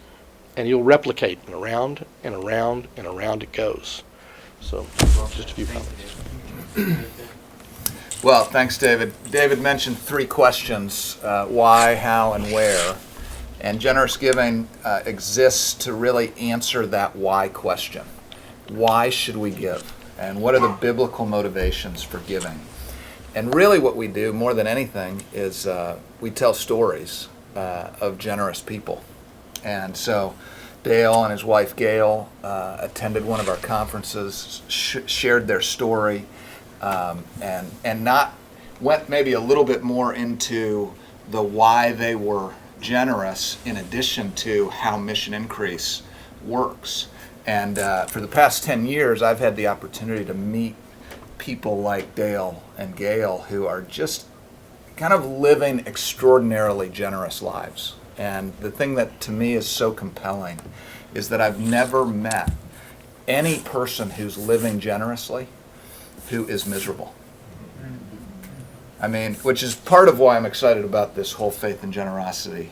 And you'll replicate, and around and around and around it goes. So, just a few comments. Well, thanks, David. David mentioned 3 questions, why, how, and where. And generous giving exists to really answer that why question. Why should we give? And what are the biblical motivations for giving? And really what we do more than anything is we tell stories of generous people. And so Dale and his wife Gail attended one of our conferences, shared their story, and went maybe a little bit more into the why they were generous in addition to how Mission Increase works. And for the past 10 years, I've had the opportunity to meet people like Dale and Gail who are just kind of living extraordinarily generous lives. And the thing that to me is so compelling is that I've never met any person who's living generously who is miserable. I mean, which is part of why I'm excited about this whole faith and generosity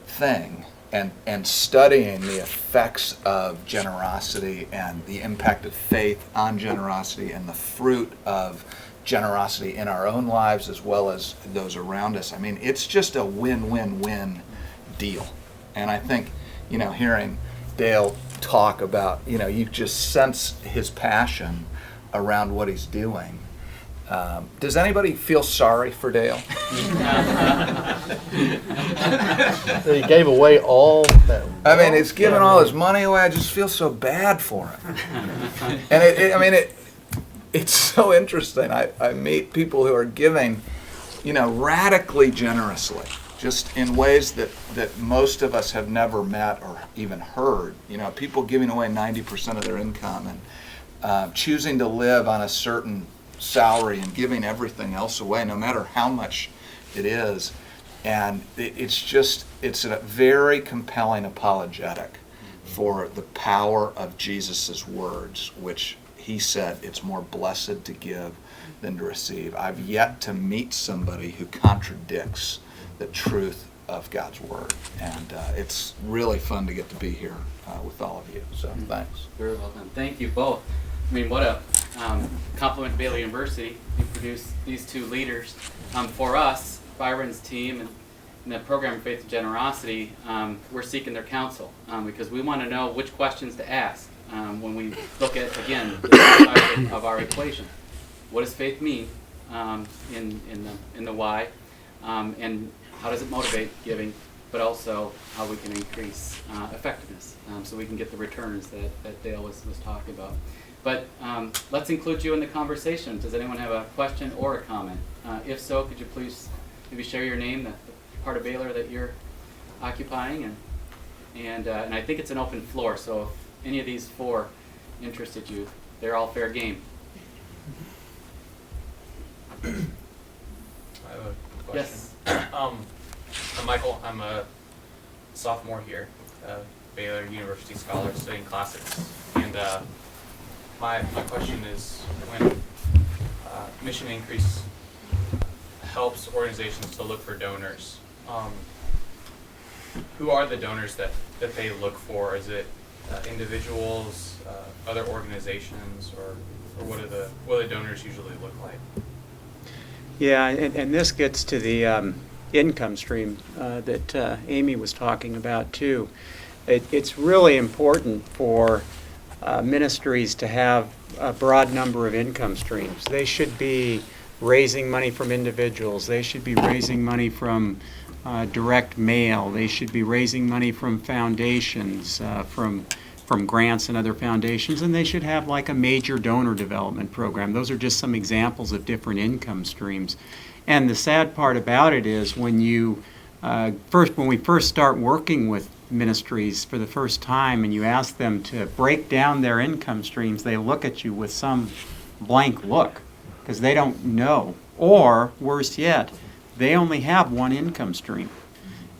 thing, and studying the effects of generosity and the impact of faith on generosity and the fruit of generosity in our own lives as well as those around us. I mean, it's just a win-win-win deal. And I think, hearing Dale talk about, you just sense his passion around what he's doing. Does anybody feel sorry for Dale? So he gave away all that. I mean, he's giving all his money away. I just feel so bad for him. And it's so interesting. I meet people who are giving, radically generously, just in ways that most of us have never met or even heard. People giving away 90% of their income and choosing to live on a certain salary and giving everything else away, no matter how much it is. And it's a very compelling apologetic for the power of Jesus' words, which he said, it's more blessed to give than to receive. I've yet to meet somebody who contradicts the truth of God's word. And it's really fun to get to be here with all of you. So thanks. Very well done. Thank you both. I mean, what a compliment to Baylor University. You produce these two leaders. For us, Byron's team and the program of Faith and Generosity, we're seeking their counsel because we want to know which questions to ask when we look at, again, the side of our equation. What does faith mean in the why, and how does it motivate giving, but also how we can increase effectiveness so we can get the returns that Dale was talking about. But let's include you in the conversation. Does anyone have a question or a comment? If so, could you please maybe share your name, the part of Baylor that you're occupying, and I think it's an open floor. So if any of these four interested you, they're all fair game. I have a question. Yes. I'm Michael. I'm a sophomore here, Baylor University scholar studying classics, and my question is, when Mission Increase helps organizations to look for donors, who are the donors that they look for? Is it individuals, other organizations, or what do the donors usually look like? Yeah, and this gets to the income stream that Amy was talking about too. It's really important for ministries to have a broad number of income streams. They should be raising money from individuals. They should be raising money from direct mail. They should be raising money from foundations, from grants and other foundations, and they should have like a major donor development program. Those are just some examples of different income streams. And the sad part about it is when we first start working with ministries for the first time and you ask them to break down their income streams, they look at you with some blank look because they don't know. Or, worse yet, they only have one income stream.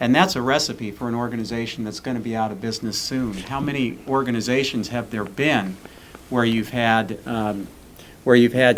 And that's a recipe for an organization that's going to be out of business soon. How many organizations have there been where you've had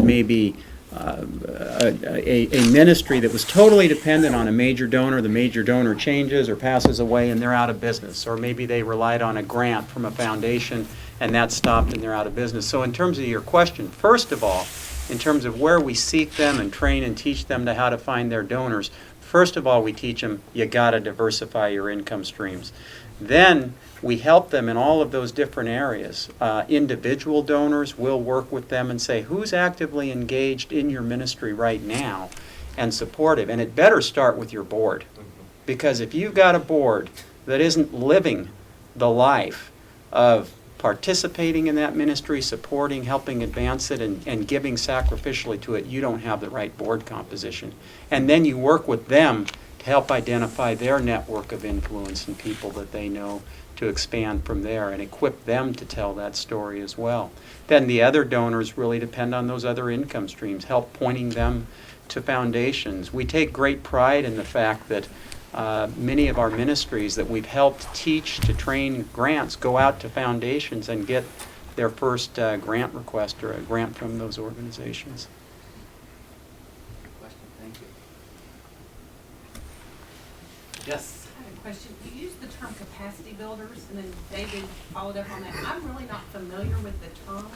maybe a ministry that was totally dependent on a major donor, the major donor changes or passes away and they're out of business, or maybe they relied on a grant from a foundation and that stopped and they're out of business. So in terms of your question, first of all, in terms of where we seek them and train and teach them to how to find their donors, first of all, we teach them you got to diversify your income streams. Then we help them in all of those different areas. Individual donors, will work with them and say, who's actively engaged in your ministry right now and supportive? And it better start with your board. Because if you've got a board that isn't living the life of participating in that ministry, supporting, helping advance it, and giving sacrificially to it, you don't have the right board composition. And then you work with them to help identify their network of influence and people that they know to expand from there and equip them to tell that story as well. Then the other donors really depend on those other income streams, help pointing them to foundations. We take great pride in the fact that many of our ministries that we've helped teach to train grants go out to foundations and get their first grant request or a grant from those organizations. Good question. Thank you. Yes. I have a question. You used the term capacity builders, and then David followed up on that. I'm really not familiar with the term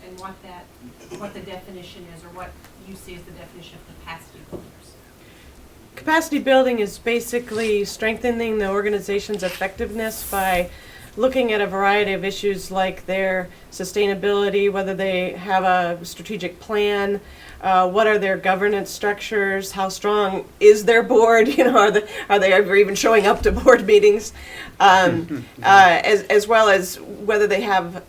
and what the definition is, or what you see as the definition of capacity builders. Capacity building is basically strengthening the organization's effectiveness by looking at a variety of issues like their sustainability, whether they have a strategic plan, what are their governance structures, how strong is their board, are they ever even showing up to board meetings, as well as whether they have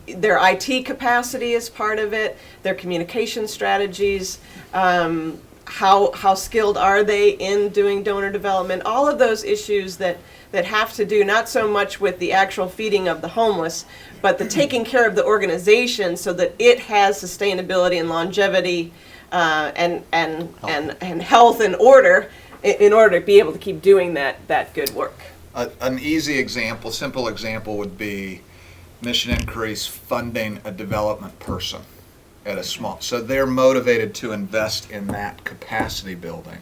their IT capacity as part of it, their communication strategies, how skilled are they in doing donor development, all of those issues that have to do not so much with the actual feeding of the homeless, but the taking care of the organization so that it has sustainability and longevity and health and order in order to be able to keep doing that good work. An easy example, simple example would be Mission Increase funding a development person at a small, so they're motivated to invest in that capacity building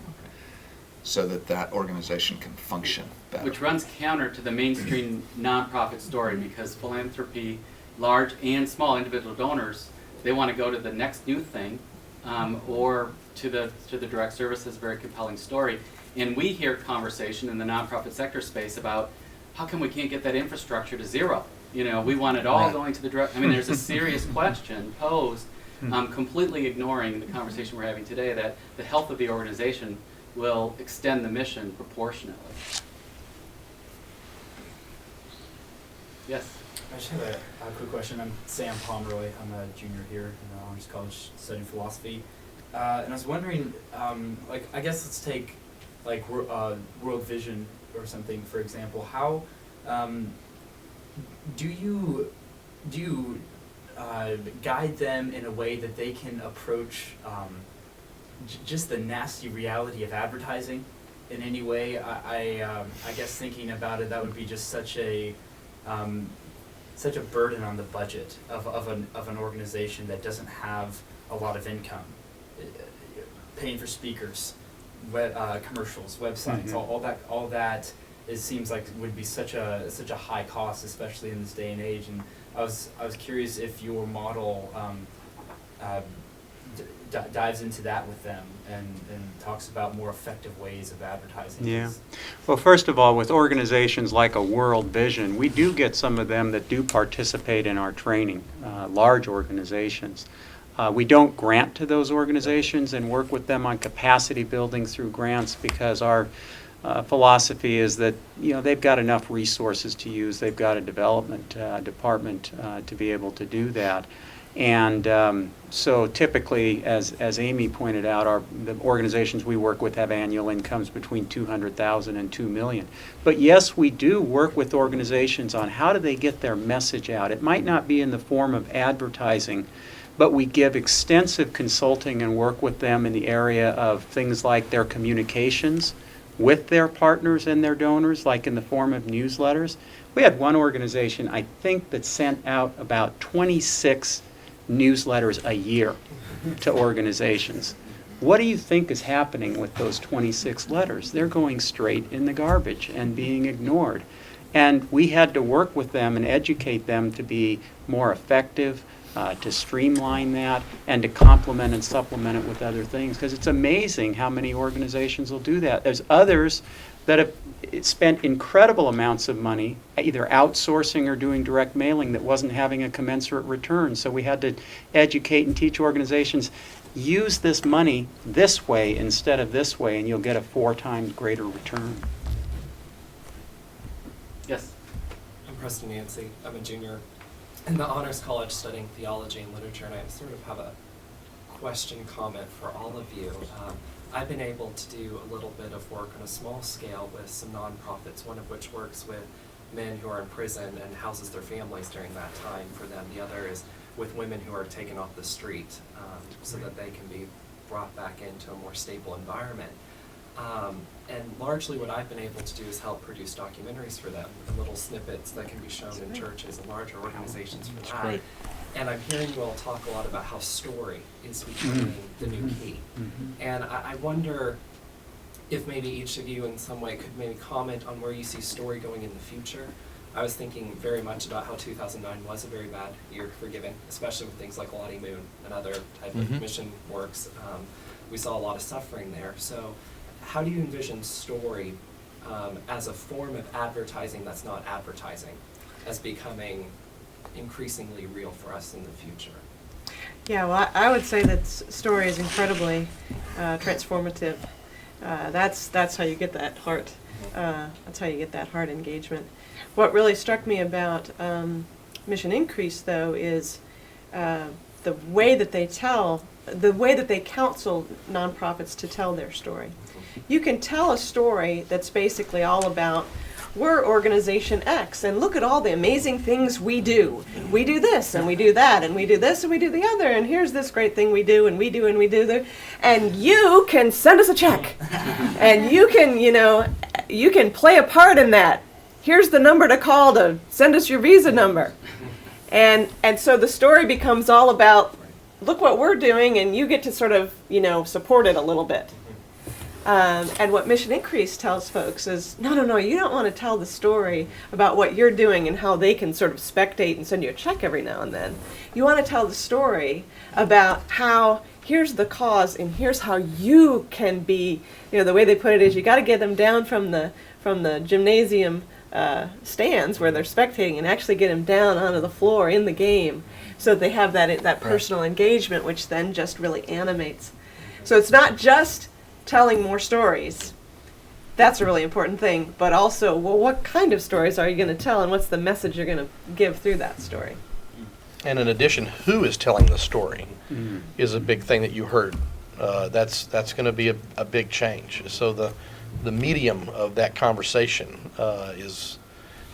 so that that organization can function better. Which runs counter to the mainstream nonprofit story, because philanthropy, large and small individual donors, they want to go to the next new thing, or to the direct services, very compelling story. And we hear conversation in the nonprofit sector space about how come we can't get that infrastructure to zero? We want it all going to the direct. I mean, there's a serious question posed, completely ignoring the conversation we're having today, that the health of the organization will extend the mission proportionately. Yes? I just have a quick question. I'm Sam Pomeroy. I'm a junior here in the Honors College studying philosophy. And I was wondering, I guess let's take World Vision or something, for example. How do you guide them in a way that they can approach just the nasty reality of advertising in any way? I guess thinking about it, that would be just such a burden on the budget of an organization that doesn't have a lot of income, paying for speakers, commercials, websites, all that. It seems like would be such a high cost, especially in this day and age. And I was curious if your model dives into that with them and talks about more effective ways of advertising. Yeah. Well, first of all, with organizations like a World Vision, we do get some of them that do participate in our training, large organizations. We don't grant to those organizations and work with them on capacity building through grants, because our philosophy is that they've got enough resources to use. They've got a development department to be able to do that. And so typically, as Amy pointed out, the organizations we work with have annual incomes between $200,000 and $2 million. But yes, we do work with organizations on how do they get their message out. It might not be in the form of advertising, but we give extensive consulting and work with them in the area of things like their communications with their partners and their donors, like in the form of newsletters. We had one organization, I think, that sent out about 26 newsletters a year to organizations. What do you think is happening with those 26 letters? They're going straight in the garbage and being ignored. And we had to work with them and educate them to be more effective, to streamline that, and to complement and supplement it with other things. Because it's amazing how many organizations will do that. There's others that have spent incredible amounts of money either outsourcing or doing direct mailing that wasn't having a commensurate return. So we had to educate and teach organizations, use this money this way instead of this way, and you'll get a 4 times greater return. Yes? I'm Preston Nancy. I'm a junior in the Honors College studying theology and literature, and I sort of have a question comment for all of you. I've been able to do a little bit of work on a small scale with some nonprofits, one of which works with men who are in prison and houses their families during that time for them. The other is with women who are taken off the street so that they can be brought back into a more stable environment. And largely what I've been able to do is help produce documentaries for them, little snippets that can be shown in churches and larger organizations for that. Great. And I'm hearing you all talk a lot about how story is becoming the new key. And I wonder if maybe each of you in some way could maybe comment on where you see story going in the future. I was thinking very much about how 2009 was a very bad year for giving, especially with things like Lottie Moon and other type of mission works. We saw a lot of suffering there. So how do you envision story as a form of advertising that's not advertising, as becoming increasingly real for us in the future? Yeah, well, I would say that story is incredibly transformative. That's how you get that heart. That's how you get that heart engagement. What really struck me about Mission Increase, though, is the way that they counsel nonprofits to tell their story. You can tell a story that's basically all about, we're organization X, and look at all the amazing things we do. We do this, and we do that, and we do this, and we do the other, and here's this great thing we do, and we do, and we do that. And you can send us a check. And you can, you can play a part in that. Here's the number to call to send us your Visa number. And so the story becomes all about, look what we're doing, and you get to sort of, support it a little bit. And what Mission Increase tells folks is, no, you don't want to tell the story about what you're doing and how they can sort of spectate and send you a check every now and then. You want to tell the story about how, here's the cause and here's how you can be, the way they put it is, you got to get them down from the gymnasium stands where they're spectating and actually get them down onto the floor in the game, so that they have that personal engagement, which then just really animates. So it's not just telling more stories. That's a really important thing, but also, well, what kind of stories are you going to tell, and what's the message you're going to give through that story? And in addition, who is telling the story is a big thing that you heard. That's going to be a big change. So the medium of that conversation is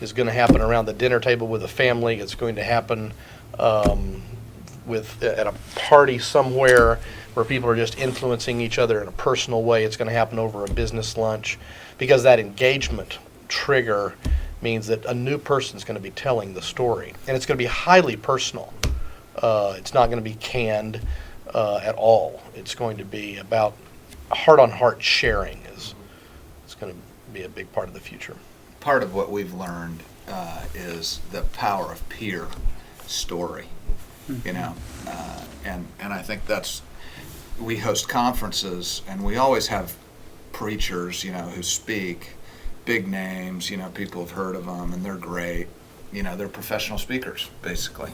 going to happen around the dinner table with a family. It's going to happen at a party somewhere where people are just influencing each other in a personal way. It's going to happen over a business lunch, because that engagement trigger means that a new person is going to be telling the story, and it's going to be highly personal. It's not going to be canned at all. It's going to be about heart-on-heart sharing. It's going to be a big part of the future. Part of what we've learned is the power of peer story, and I think that's, we host conferences, and we always have preachers, who speak, big names, people have heard of them, and they're great, they're professional speakers, basically,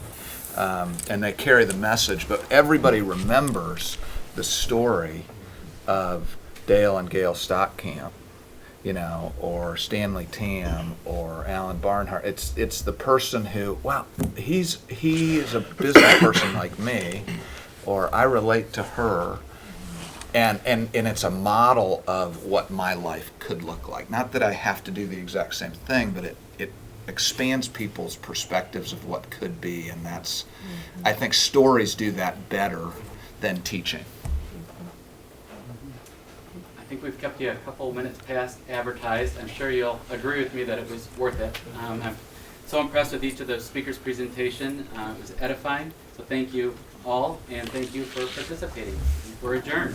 and they carry the message, but everybody remembers the story of Dale and Gail Stockcamp, or Stanley Tam, or Alan Barnhart. It's the person who, wow, he is a business person like me, or I relate to her, and it's a model of what my life could look like. Not that I have to do the exact same thing, but it expands people's perspectives of what could be, and that's, I think stories do that better than teaching. I think we've kept you a couple minutes past advertised. I'm sure you'll agree with me that it was worth it. I'm so impressed with each of the speakers' presentation. It was edifying. So thank you all, and thank you for participating. We're adjourned.